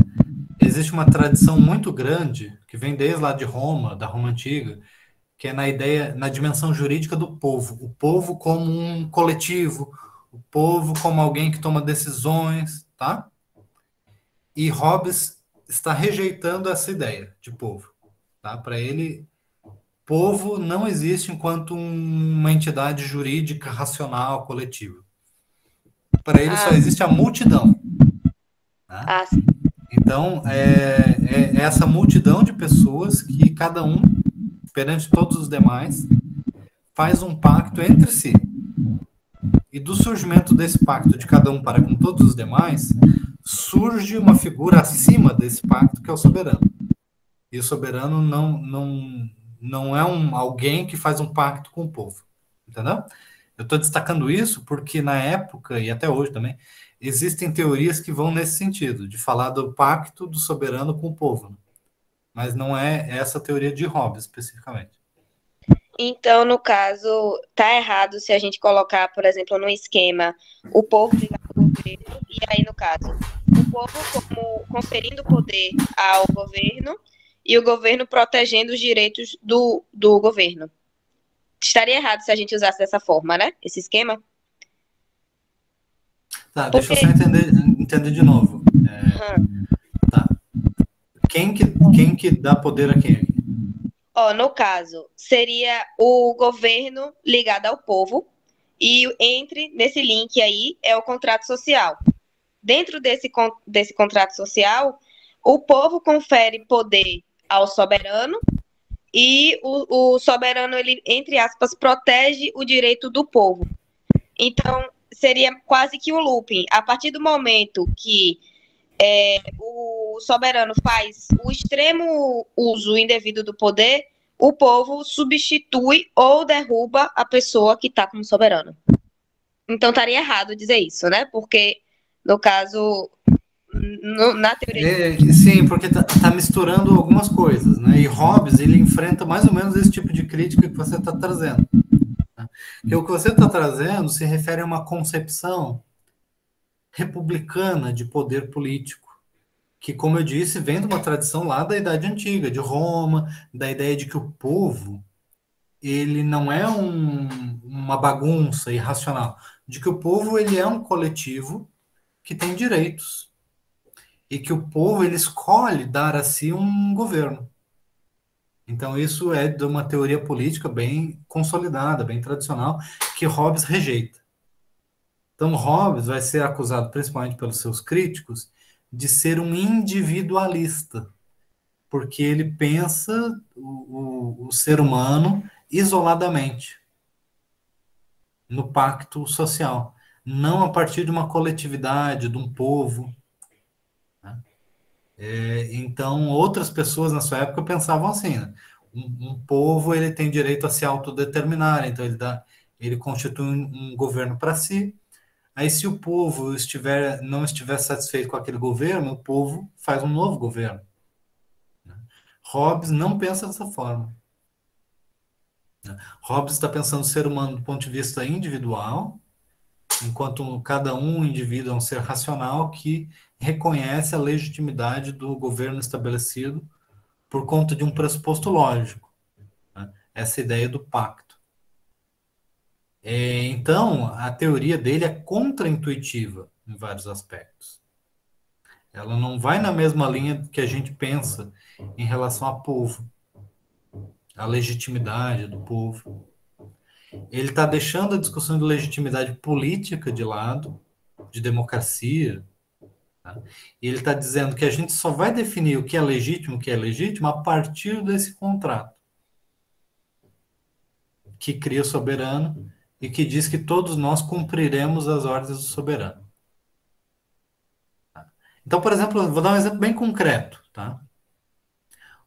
Existe uma tradição muito grande, que vem desde lá de Roma, da Roma Antiga, que é na dimensão jurídica do povo. O povo como um coletivo, o povo como alguém que toma decisões, tá? E Hobbes está rejeitando essa ideia de povo, tá? Para ele, povo não existe enquanto uma entidade jurídica, racional, coletiva. Para ele só existe a multidão. Tá? Então, é essa multidão de pessoas que cada um, perante todos os demais, faz um pacto entre si. E do surgimento desse pacto de cada um para com todos os demais, surge uma figura acima desse pacto, que é o soberano. E o soberano não é alguém que faz um pacto com o povo. Entendeu? Eu estou destacando isso porque na época, e até hoje também, existem teorias que vão nesse sentido, de falar do pacto do soberano com o povo. Né? Mas não é essa teoria de Hobbes, especificamente. Então, no caso, tá errado se a gente colocar, por exemplo, no esquema, o povo ligado ao governo, e aí, no caso, o povo como conferindo poder ao governo, e o governo protegendo os direitos do governo. Estaria errado se a gente usasse dessa forma, né? Esse esquema? Tá, deixa eu só entender de novo. Tá. Quem que dá poder a quem? No caso, seria o governo ligado ao povo, e nesse link aí é o contrato social. Dentro desse contrato social, o povo confere poder ao soberano, e o soberano, ele, entre aspas, protege o direito do povo. Então, seria quase que um looping. A partir do momento que o soberano faz o extremo uso indevido do poder, o povo substitui ou derruba a pessoa que está como soberano. Então estaria errado dizer isso, né? Porque, no caso, na teoria... Sim, porque tá misturando algumas coisas, né? E Hobbes, ele enfrenta mais ou menos esse tipo de crítica que você está trazendo. Né? Porque o que você está trazendo se refere a uma concepção republicana de poder político, que, como eu disse, vem de uma tradição lá da Idade Antiga, de Roma, da ideia de que o povo, ele não é uma bagunça irracional, de que o povo, ele é um coletivo que tem direitos, e que o povo, ele escolhe dar a si um governo. Então, isso é de uma teoria política bem consolidada, bem tradicional, que Hobbes rejeita. Então, Hobbes vai ser acusado, principalmente pelos seus críticos, de ser um individualista, porque ele pensa o ser humano isoladamente, no pacto social, não a partir de uma coletividade, de um povo. Né? Então, outras pessoas na sua época pensavam assim, né? Um povo, ele tem direito a se autodeterminar, então ele constitui um governo para si. Aí, se o povo não estiver satisfeito com aquele governo, o povo faz um novo governo. Hobbes não pensa dessa forma. Hobbes está pensando o ser humano do ponto de vista individual, enquanto cada indivíduo é um ser racional que reconhece a legitimidade do governo estabelecido por conta de um pressuposto lógico. Né? Essa ideia do pacto. Então, a teoria dele é contraintuitiva em vários aspectos. Ela não vai na mesma linha que a gente pensa em relação ao povo, a legitimidade do povo. Ele está deixando a discussão de legitimidade política de lado, de democracia, tá? E ele está dizendo que a gente só vai definir o que é legítimo a partir desse contrato que cria o soberano e que diz que todos nós cumpriremos as ordens do soberano. Então, por exemplo, eu vou dar um exemplo bem concreto, tá?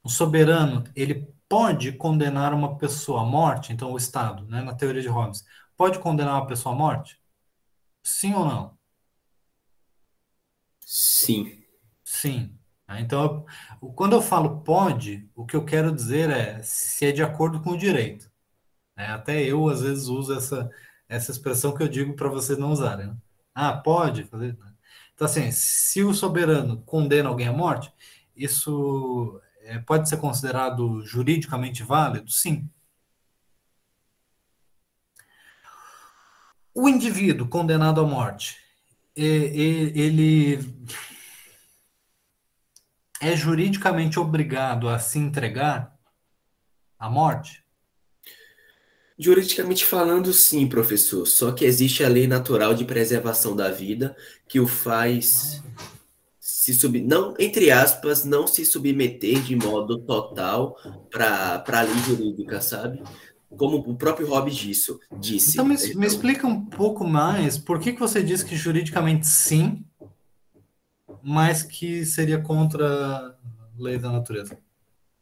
O soberano, ele pode condenar uma pessoa à morte, então o Estado, né, na teoria de Hobbes, pode condenar uma pessoa à morte? Sim ou não? Sim. Sim. Então, quando eu falo pode, o que eu quero dizer é se é de acordo com o direito. Até eu, às vezes, uso essa expressão que eu digo para vocês não usarem. Né? Pode fazer. Então, assim, se o soberano condena alguém à morte, isso pode ser considerado juridicamente válido? Sim. O indivíduo condenado à morte, ele é juridicamente obrigado a se entregar à morte? Juridicamente falando, sim, professor. Só que existe a lei natural de preservação da vida que o faz não, entre aspas, não se submeter de modo total para a lei jurídica, sabe? Como o próprio Hobbes disse. Então, me explica um pouco mais por que você diz que juridicamente sim, mas que seria contra a lei da natureza.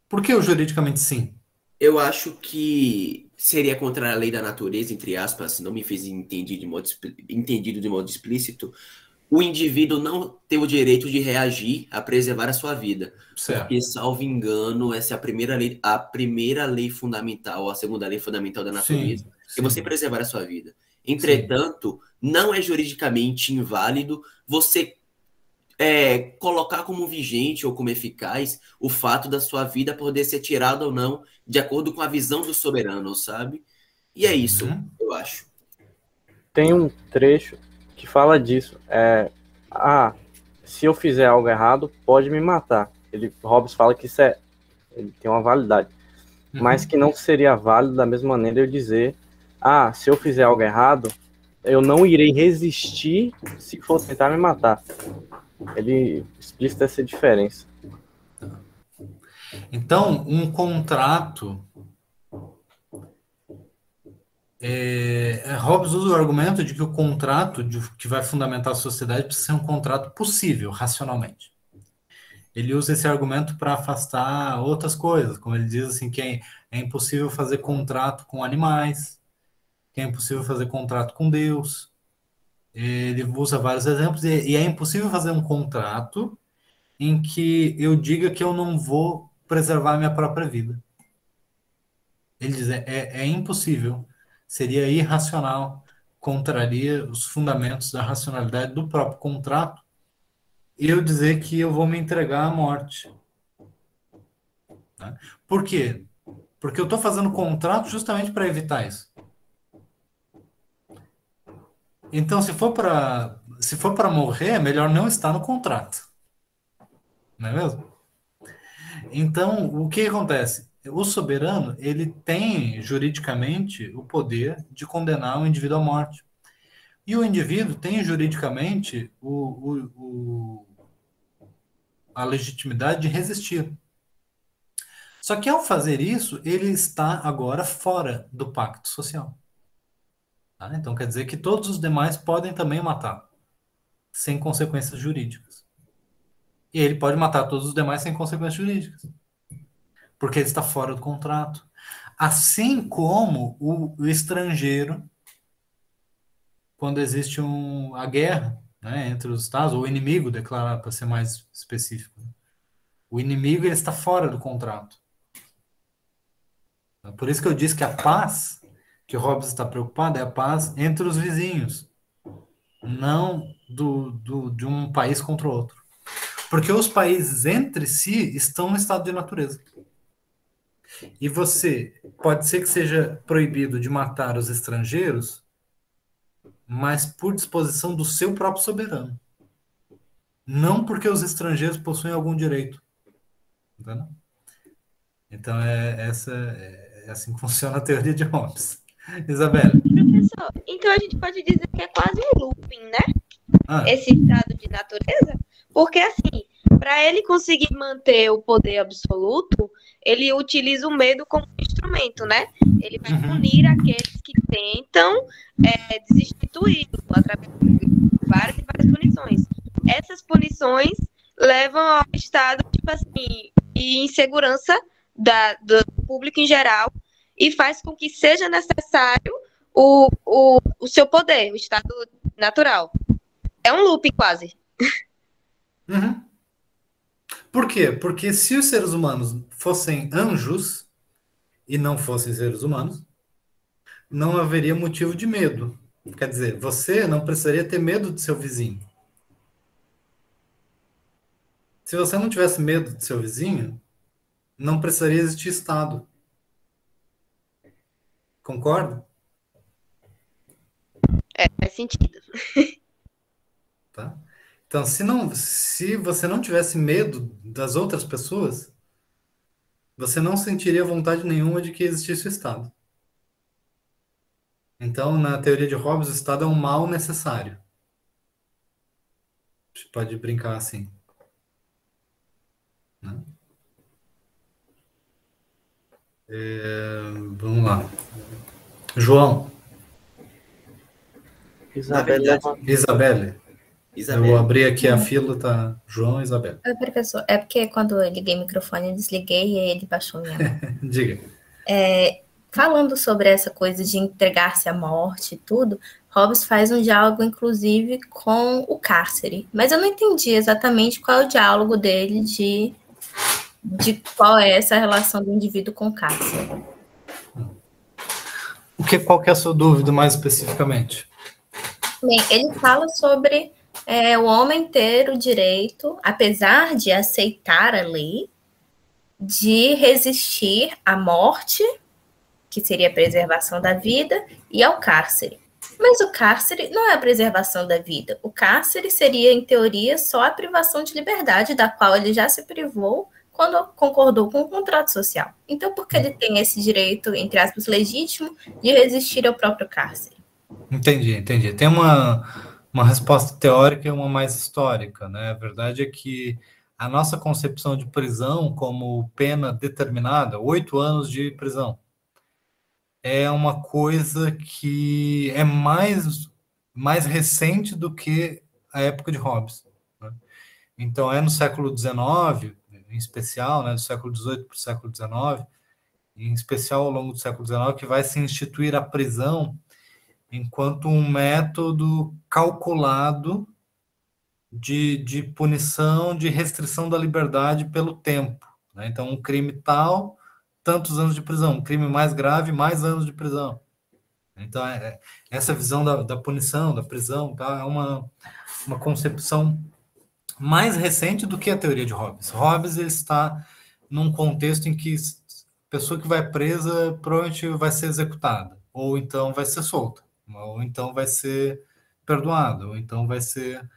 Por que o juridicamente sim? Eu acho que seria contra a lei da natureza, entre aspas, não me fez entendido de modo explícito, o indivíduo não ter o direito de reagir a preservar a sua vida. Certo. Porque, salvo engano, essa é a primeira lei fundamental, a segunda lei fundamental da natureza, é você preservar a sua vida. Entretanto, não é juridicamente inválido você colocar como vigente ou como eficaz o fato da sua vida poder ser tirada ou não, de acordo com a visão do soberano, sabe? E é isso, eu acho. Tem um trecho que fala disso. Se eu fizer algo errado, pode me matar. Hobbes fala que isso ele tem uma validade. Mas que não seria válido da mesma maneira eu dizer, se eu fizer algo errado, eu não irei resistir se for tentar me matar. Ele explica essa diferença. Então, um contrato Hobbes usa o argumento de que o contrato que vai fundamentar a sociedade precisa ser um contrato possível, racionalmente. Ele usa esse argumento para afastar outras coisas, como ele diz assim, que é impossível fazer contrato com animais, que é impossível fazer contrato com Deus. Ele usa vários exemplos, e é impossível fazer um contrato em que eu diga que eu não vou preservar a minha própria vida. Ele diz, é impossível, seria irracional, contraria os fundamentos da racionalidade do próprio contrato, eu dizer que eu vou me entregar à morte. Né? Por quê? Porque eu estou fazendo contrato justamente para evitar isso. Então, se for para morrer, é melhor não estar no contrato. Não é mesmo? Então, o que acontece? O soberano, ele tem juridicamente o poder de condenar o indivíduo à morte. E o indivíduo tem juridicamente a legitimidade de resistir. Só que ao fazer isso, ele está agora fora do pacto social. Tá? Então quer dizer que todos os demais podem também matar, sem consequências jurídicas. E ele pode matar todos os demais sem consequências jurídicas, porque ele está fora do contrato. Assim como o estrangeiro, quando existe a guerra, né, entre os estados, ou o inimigo, declarado para ser mais específico. O inimigo, ele está fora do contrato. Por isso que eu disse que a paz que Hobbes está preocupado é a paz entre os vizinhos, não de um país contra o outro. Porque os países entre si estão no estado de natureza. E pode ser que seja proibido de matar os estrangeiros, mas por disposição do seu próprio soberano. Não porque os estrangeiros possuem algum direito. Entendeu? Então, é assim que funciona a teoria de Hobbes. Isabela. Professor, então a gente pode dizer que é quase um looping, né? Esse estado de natureza. Porque, assim, para ele conseguir manter o poder absoluto, ele utiliza o medo como instrumento, né? Ele vai punir aqueles que tentam desinstituí-lo através de várias e várias punições. Essas punições levam ao estado, tipo assim, de insegurança do público em geral e faz com que seja necessário o seu poder, o estado natural. É um loop quase. Uhum. Por quê? Porque se os seres humanos fossem anjos e não fossem seres humanos, não haveria motivo de medo. Quer dizer, você não precisaria ter medo do seu vizinho. Se você não tivesse medo do seu vizinho, não precisaria existir Estado. Concorda? Faz sentido. Tá? Então, se você não tivesse medo das outras pessoas, você não sentiria vontade nenhuma de que existisse o Estado. Então, na teoria de Hobbes, o Estado é um mal necessário. A gente pode brincar assim. Né? Vamos lá. João. Isabelle. Eu vou abrir aqui a fila, tá? João e Isabelle. Professor, é porque quando eu liguei o microfone, eu desliguei e ele baixou minha mão. Diga. Falando sobre essa coisa de entregar-se à morte e tudo, Hobbes faz um diálogo, inclusive, com o cárcere. Mas eu não entendi exatamente qual é o diálogo dele de qual é essa relação do indivíduo com o cárcere. Qual que é a sua dúvida mais especificamente? Bem, ele fala sobre o homem ter o direito, apesar de aceitar a lei, de resistir à morte, que seria a preservação da vida, e ao cárcere. Mas o cárcere não é a preservação da vida. O cárcere seria, em teoria, só a privação de liberdade, da qual ele já se privou quando concordou com o contrato social. Então, por que ele tem esse direito, entre aspas, legítimo, de resistir ao próprio cárcere? Entendi. Tem uma resposta teórica e uma mais histórica, né? A verdade é que a nossa concepção de prisão como pena determinada, 8 anos de prisão, é uma coisa que é mais recente do que a época de Hobbes, né? Então, é no século XIX, em especial, né, do século XVIII para o século XIX, em especial ao longo do século XIX, que vai se instituir a prisão enquanto um método calculado de punição, de restrição da liberdade pelo tempo, né? Então, um crime tal, tantos anos de prisão. Um crime mais grave, mais anos de prisão. Então, essa visão da punição, da prisão, tá? É uma concepção mais recente do que a teoria de Hobbes. Hobbes ele está num contexto em que a pessoa que vai presa provavelmente vai ser executada, ou então vai ser solta, ou então vai ser perdoada, ou então vai ser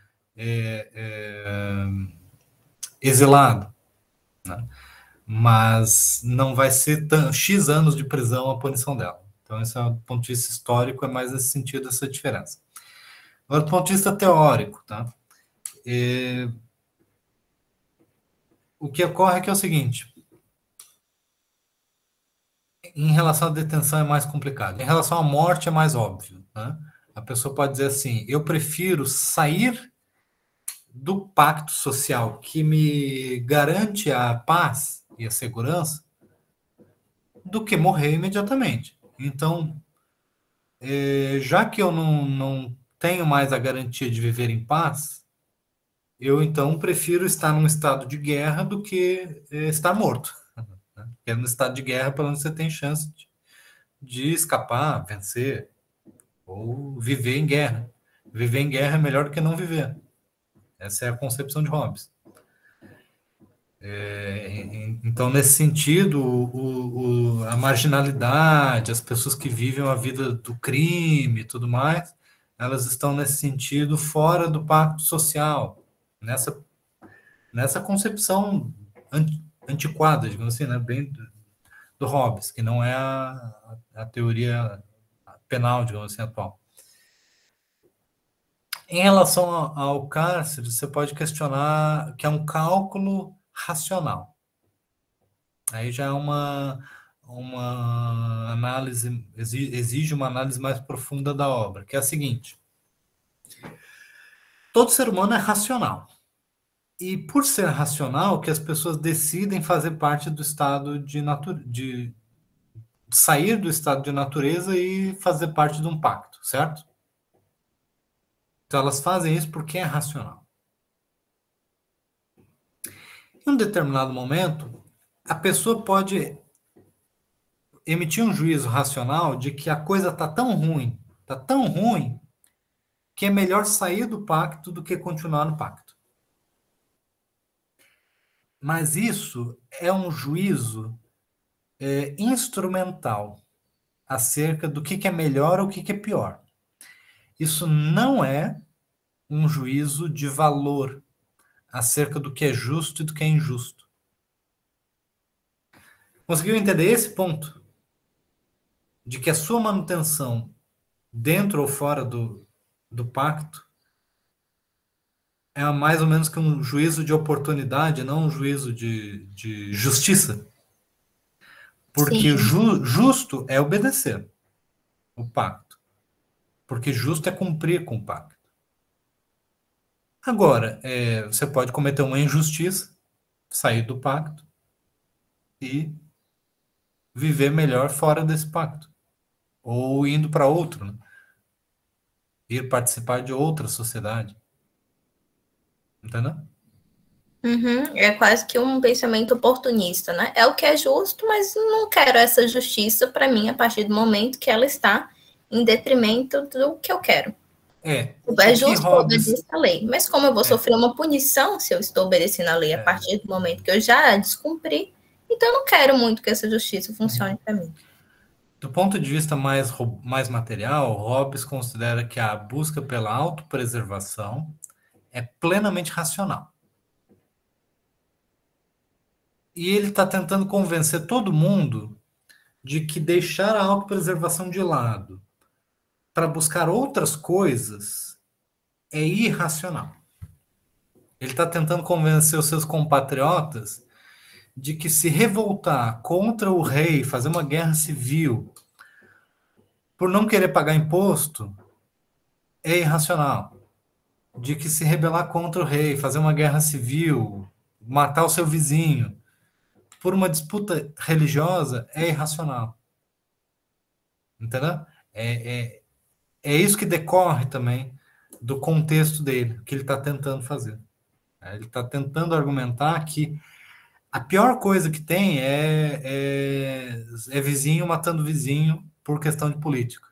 exilado, né? Mas não vai ser X anos de prisão a punição dela. Então, esse é do ponto de vista histórico, é mais nesse sentido essa diferença. Agora, do ponto de vista teórico, tá? O que ocorre é que é o seguinte: em relação à detenção é mais complicado. Em relação à morte é mais óbvio, né? A pessoa pode dizer assim: eu prefiro sair do pacto social que me garante a paz e a segurança do que morrer imediatamente. Então, já que eu não tenho mais a garantia de viver em paz, eu então prefiro estar num estado de guerra do que estar morto. Porque no estado de guerra, pelo menos você tem chance de escapar, vencer, ou viver em guerra. Viver em guerra é melhor do que não viver. Essa é a concepção de Hobbes. Então, nesse sentido, a marginalidade, as pessoas que vivem a vida do crime e tudo mais, elas estão, nesse sentido, fora do pacto social, nessa concepção antiquada, digamos assim, né, bem do Hobbes, que não é a teoria penal, digamos assim, atual. Em relação ao cárcere, você pode questionar que é um cálculo racional. Aí já é uma análise, exige uma análise mais profunda da obra, que é a seguinte: todo ser humano é racional. E por ser racional, que as pessoas decidem fazer parte do estado de sair do estado de natureza e fazer parte de um pacto, certo? Então elas fazem isso porque é racional. Em um determinado momento, a pessoa pode emitir um juízo racional de que a coisa está tão ruim, que é melhor sair do pacto do que continuar no pacto. Mas isso é um juízo instrumental acerca do que é melhor ou o que é pior. Isso não é um juízo de valor acerca do que é justo e do que é injusto. Conseguiu entender esse ponto? De que a sua manutenção dentro ou fora do pacto é mais ou menos que um juízo de oportunidade, não um juízo de justiça. Porque justo é obedecer o pacto. Porque justo é cumprir com o pacto. Agora, você pode cometer uma injustiça, sair do pacto e viver melhor fora desse pacto. Ou indo para outro, né? Ir participar de outra sociedade. Entendeu? É quase que um pensamento oportunista, né? É o que é justo, mas não quero essa justiça para mim a partir do momento que ela está em detrimento do que eu quero. É justo obedecer a lei, mas como eu vou sofrer uma punição se eu estou obedecendo a lei a partir do momento que eu já descumpri, então eu não quero muito que essa justiça funcione para mim. Do ponto de vista mais material, Hobbes considera que a busca pela autopreservação é plenamente racional. E ele está tentando convencer todo mundo de que deixar a autopreservação de lado para buscar outras coisas é irracional. Ele está tentando convencer os seus compatriotas de que se revoltar contra o rei, fazer uma guerra civil, por não querer pagar imposto, é irracional. De que se rebelar contra o rei, fazer uma guerra civil, matar o seu vizinho, por uma disputa religiosa, é irracional. Entendeu? É isso que decorre também do contexto dele, que ele está tentando fazer. Ele está tentando argumentar que a pior coisa que tem é vizinho matando vizinho por questão de política.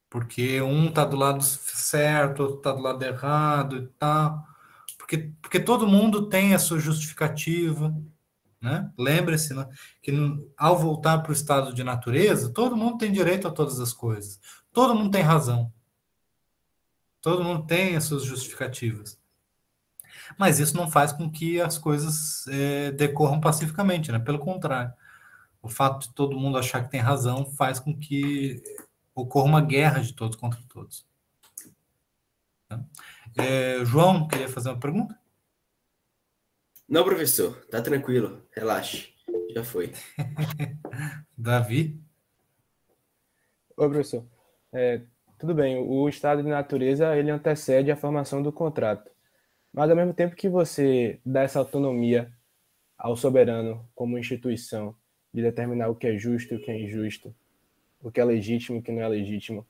Porque um está do lado certo, outro está do lado errado e tal. Porque todo mundo tem a sua justificativa, né? Lembre-se, né, que ao voltar para o estado de natureza, todo mundo tem direito a todas as coisas. Todo mundo tem razão. Todo mundo tem as suas justificativas. Mas isso não faz com que as coisas decorram pacificamente, né? Pelo contrário. O fato de todo mundo achar que tem razão faz com que ocorra uma guerra de todos contra todos. João, queria fazer uma pergunta? Não, professor, tá tranquilo, relaxe, já foi. Davi? Oi, professor. Tudo bem, o estado de natureza ele antecede a formação do contrato, mas ao mesmo tempo que você dá essa autonomia ao soberano como instituição de determinar o que é justo e o que é injusto, o que é legítimo e o que não é legítimo,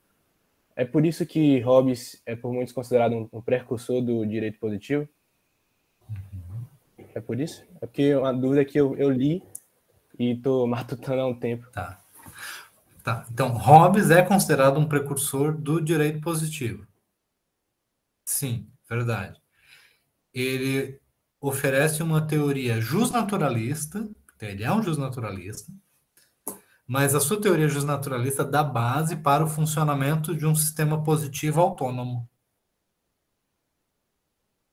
é por isso que Hobbes é por muitos considerado um precursor do direito positivo? É por isso? É porque uma dúvida que eu li e estou matutando há um tempo. Tá. Então, Hobbes é considerado um precursor do direito positivo. Sim, verdade. Ele oferece uma teoria justnaturalista, ele é um justnaturalista, mas a sua teoria justnaturalista dá base para o funcionamento de um sistema positivo autônomo.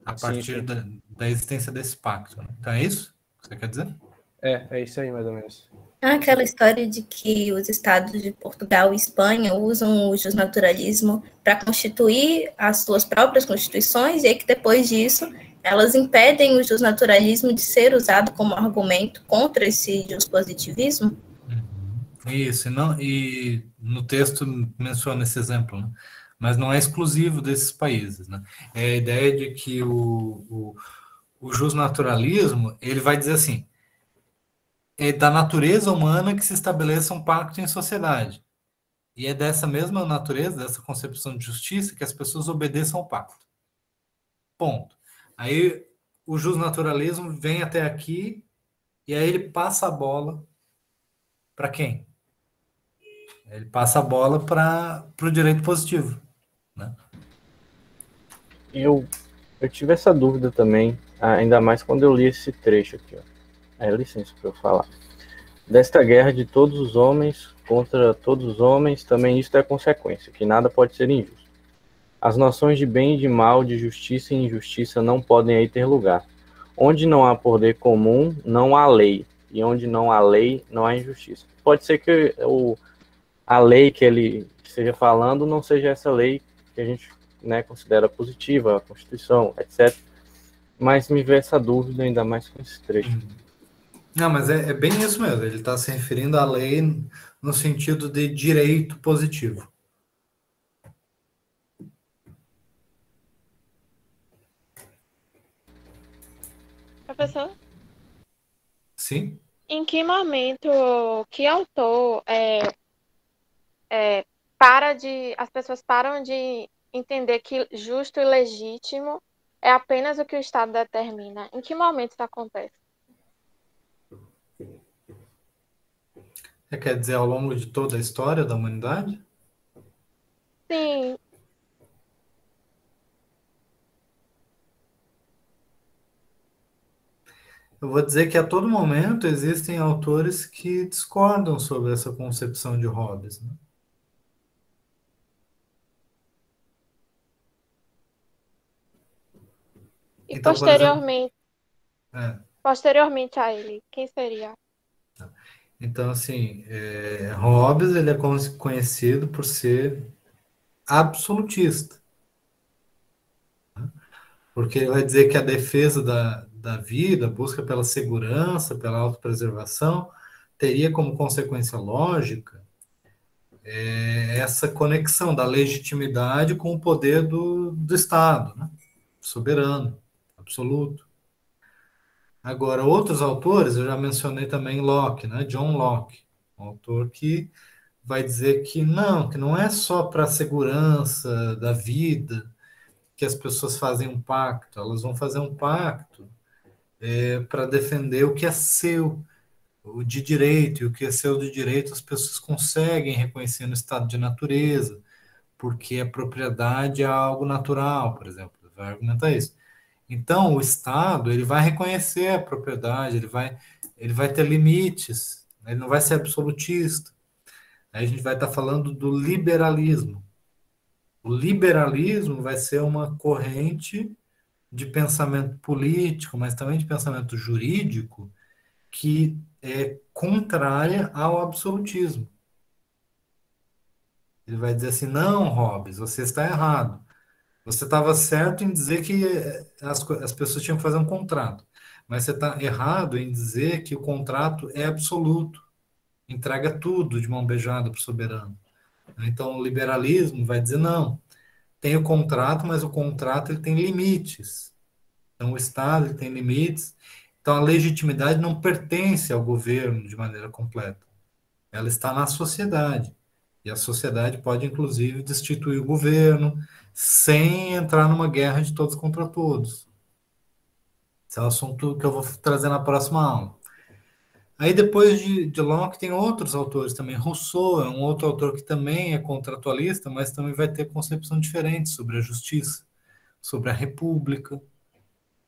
A partir da existência desse pacto. Né? Então é isso que você quer dizer? É isso aí, mais ou menos. Aquela história de que os estados de Portugal e Espanha usam o justnaturalismo para constituir as suas próprias constituições, e aí que depois disso elas impedem o justnaturalismo de ser usado como argumento contra esse justpositivismo? Isso, e no texto menciona esse exemplo, né? Mas não é exclusivo desses países, né? É a ideia de que o justnaturalismo, ele vai dizer assim, é da natureza humana que se estabeleça um pacto em sociedade. E é dessa mesma natureza, dessa concepção de justiça, que as pessoas obedeçam ao pacto. Ponto. Aí o justnaturalismo vem até aqui e aí ele passa a bola para quem? Ele passa a bola para o direito positivo. Né? Eu tive essa dúvida também, ainda mais quando eu li esse trecho aqui. Licença para eu falar. Desta guerra de todos os homens contra todos os homens, também isto é consequência, que nada pode ser injusto. As noções de bem e de mal, de justiça e injustiça não podem aí ter lugar. Onde não há poder comum, não há lei. E onde não há lei, não há injustiça. Pode ser que a lei que ele esteja falando não seja essa lei que a gente, né, considera positiva, a Constituição, etc. Mas me veio essa dúvida, ainda mais com esse trecho. Não, mas é bem isso mesmo. Ele está se referindo à lei no sentido de direito positivo. Professor? Sim? Em que momento, que autor as pessoas param de entender que justo e legítimo é apenas o que o Estado determina? Em que momento isso acontece? Você quer dizer ao longo de toda a história da humanidade? Sim. Eu vou dizer que a todo momento existem autores que discordam sobre essa concepção de Hobbes. Né? E então, posteriormente a ele, quem seria? Então, assim, Hobbes ele é conhecido por ser absolutista. Né? Porque ele vai dizer que a defesa da vida, a busca pela segurança, pela autopreservação, teria como consequência lógica essa conexão da legitimidade com o poder do Estado, né? Soberano, absoluto. Agora, outros autores, eu já mencionei também Locke, né? John Locke, um autor que vai dizer que não é só para a segurança da vida que as pessoas fazem um pacto, elas vão fazer um pacto para defender o que é seu, o de direito, e o que é seu de direito as pessoas conseguem reconhecer no estado de natureza, porque a propriedade é algo natural, por exemplo, vai argumentar isso. Então, o Estado, ele vai reconhecer a propriedade, ele vai ter limites, ele não vai ser absolutista. Aí a gente vai estar falando do liberalismo. O liberalismo vai ser uma corrente de pensamento político, mas também de pensamento jurídico, que é contrária ao absolutismo. Ele vai dizer assim, não, Hobbes, você está errado. Você estava certo em dizer que as pessoas tinham que fazer um contrato, mas você está errado em dizer que o contrato é absoluto, entrega tudo de mão beijada para o soberano. Então, o liberalismo vai dizer, não, tem o contrato, mas o contrato ele tem limites. Então, o Estado ele tem limites. Então, a legitimidade não pertence ao governo de maneira completa. Ela está na sociedade. E a sociedade pode, inclusive, destituir o governo sem entrar numa guerra de todos contra todos. Esse é um assunto que eu vou trazer na próxima aula. Aí, depois de Locke, tem outros autores também. Rousseau é um outro autor que também é contratualista, mas também vai ter concepção diferente sobre a justiça, sobre a república,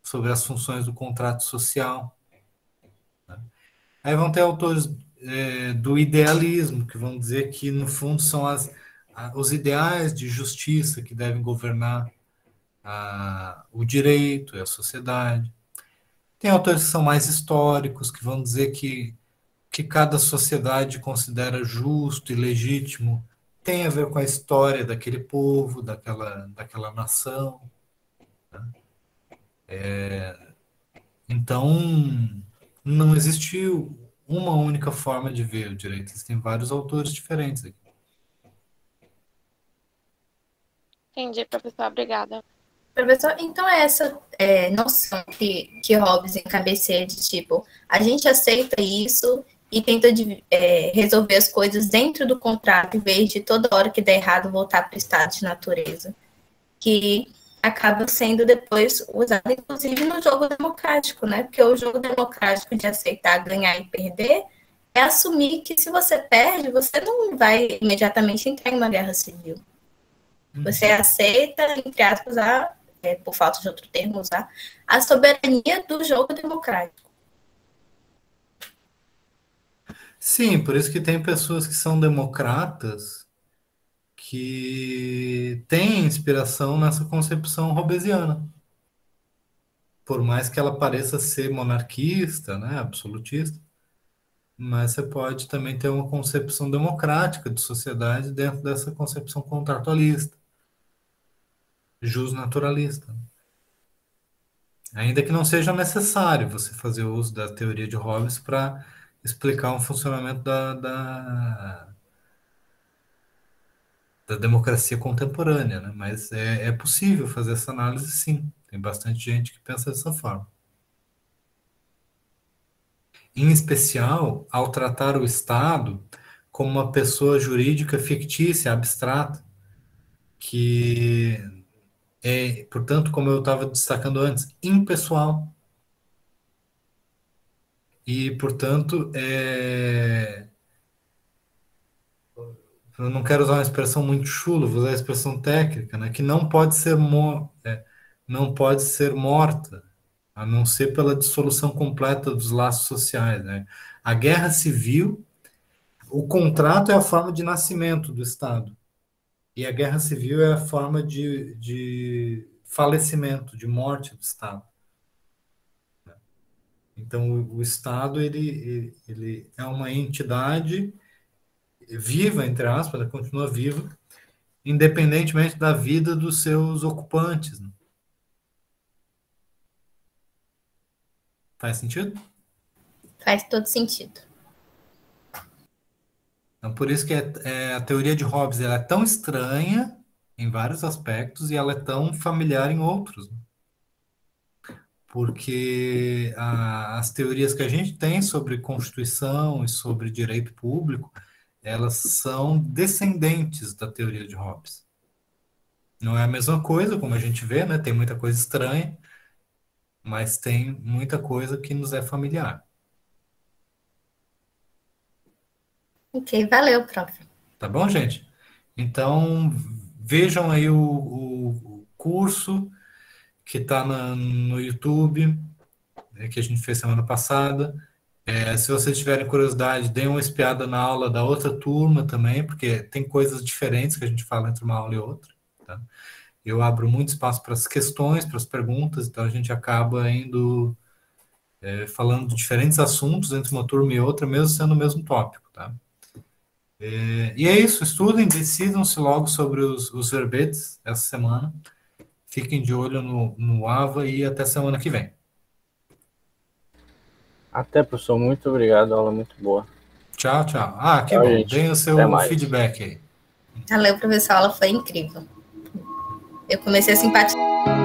sobre as funções do contrato social. Aí vão ter autores do idealismo, que vão dizer que, no fundo, são os ideais de justiça que devem governar o direito e a sociedade. Tem autores que são mais históricos, que vão dizer que cada sociedade considera justo e legítimo tem a ver com a história daquele povo, daquela nação. Né? Então, não existiu uma única forma de ver o direito. Existem vários autores diferentes aqui. Entendi, professor. Obrigada. Professor, então essa noção que Hobbes encabeceia de tipo, a gente aceita isso e tenta resolver as coisas dentro do contrato, em vez de toda hora que der errado voltar para o estado de natureza, que acaba sendo depois usado, inclusive, no jogo democrático, né? Porque o jogo democrático de aceitar ganhar e perder é assumir que se você perde, você não vai imediatamente entrar em uma guerra civil. Você aceita, entre aspas, por falta de outro termo, usar a soberania do jogo democrático. Sim, por isso que tem pessoas que são democratas que têm inspiração nessa concepção hobbesiana. Por mais que ela pareça ser monarquista, né, absolutista, mas você pode também ter uma concepção democrática de sociedade dentro dessa concepção contratualista, justnaturalista. Ainda que não seja necessário você fazer uso da teoria de Hobbes para explicar um funcionamento da democracia contemporânea, né? Mas é possível fazer essa análise, sim. Tem bastante gente que pensa dessa forma. Em especial, ao tratar o Estado como uma pessoa jurídica fictícia, abstrata, que é, portanto, como eu estava destacando antes, impessoal. E, portanto, eu não quero usar uma expressão muito chula, vou usar a expressão técnica, né, que não pode ser não pode ser morta, a não ser pela dissolução completa dos laços sociais, né? A guerra civil, o contrato é a forma de nascimento do Estado, e a guerra civil é a forma de falecimento, de morte do Estado. Então, o Estado ele é uma entidade viva, entre aspas, ela continua viva, independentemente da vida dos seus ocupantes. Né? Faz sentido? Faz todo sentido. Então, por isso que a teoria de Hobbes ela é tão estranha em vários aspectos e ela é tão familiar em outros. Porque as teorias que a gente tem sobre Constituição e sobre direito público, elas são descendentes da teoria de Hobbes. Não é a mesma coisa, como a gente vê, né? Tem muita coisa estranha, mas tem muita coisa que nos é familiar. Ok, valeu, prof. Tá bom, gente? Então, vejam aí o curso que está no YouTube, que a gente fez semana passada. Se vocês tiverem curiosidade, deem uma espiada na aula da outra turma também, porque tem coisas diferentes que a gente fala entre uma aula e outra. Tá? Eu abro muito espaço para as questões, para as perguntas, então a gente acaba indo falando de diferentes assuntos entre uma turma e outra, mesmo sendo o mesmo tópico. Tá? E é isso, estudem, decidam-se logo sobre os verbetes essa semana. Fiquem de olho no AVA e até semana que vem. Até, professor. Muito obrigado. Aula muito boa. Tchau, tchau. Que Tchau, bom. gente. Deem o seu Até mais. feedback aí. Valeu, professor. A aula foi incrível. Eu comecei a simpatizar.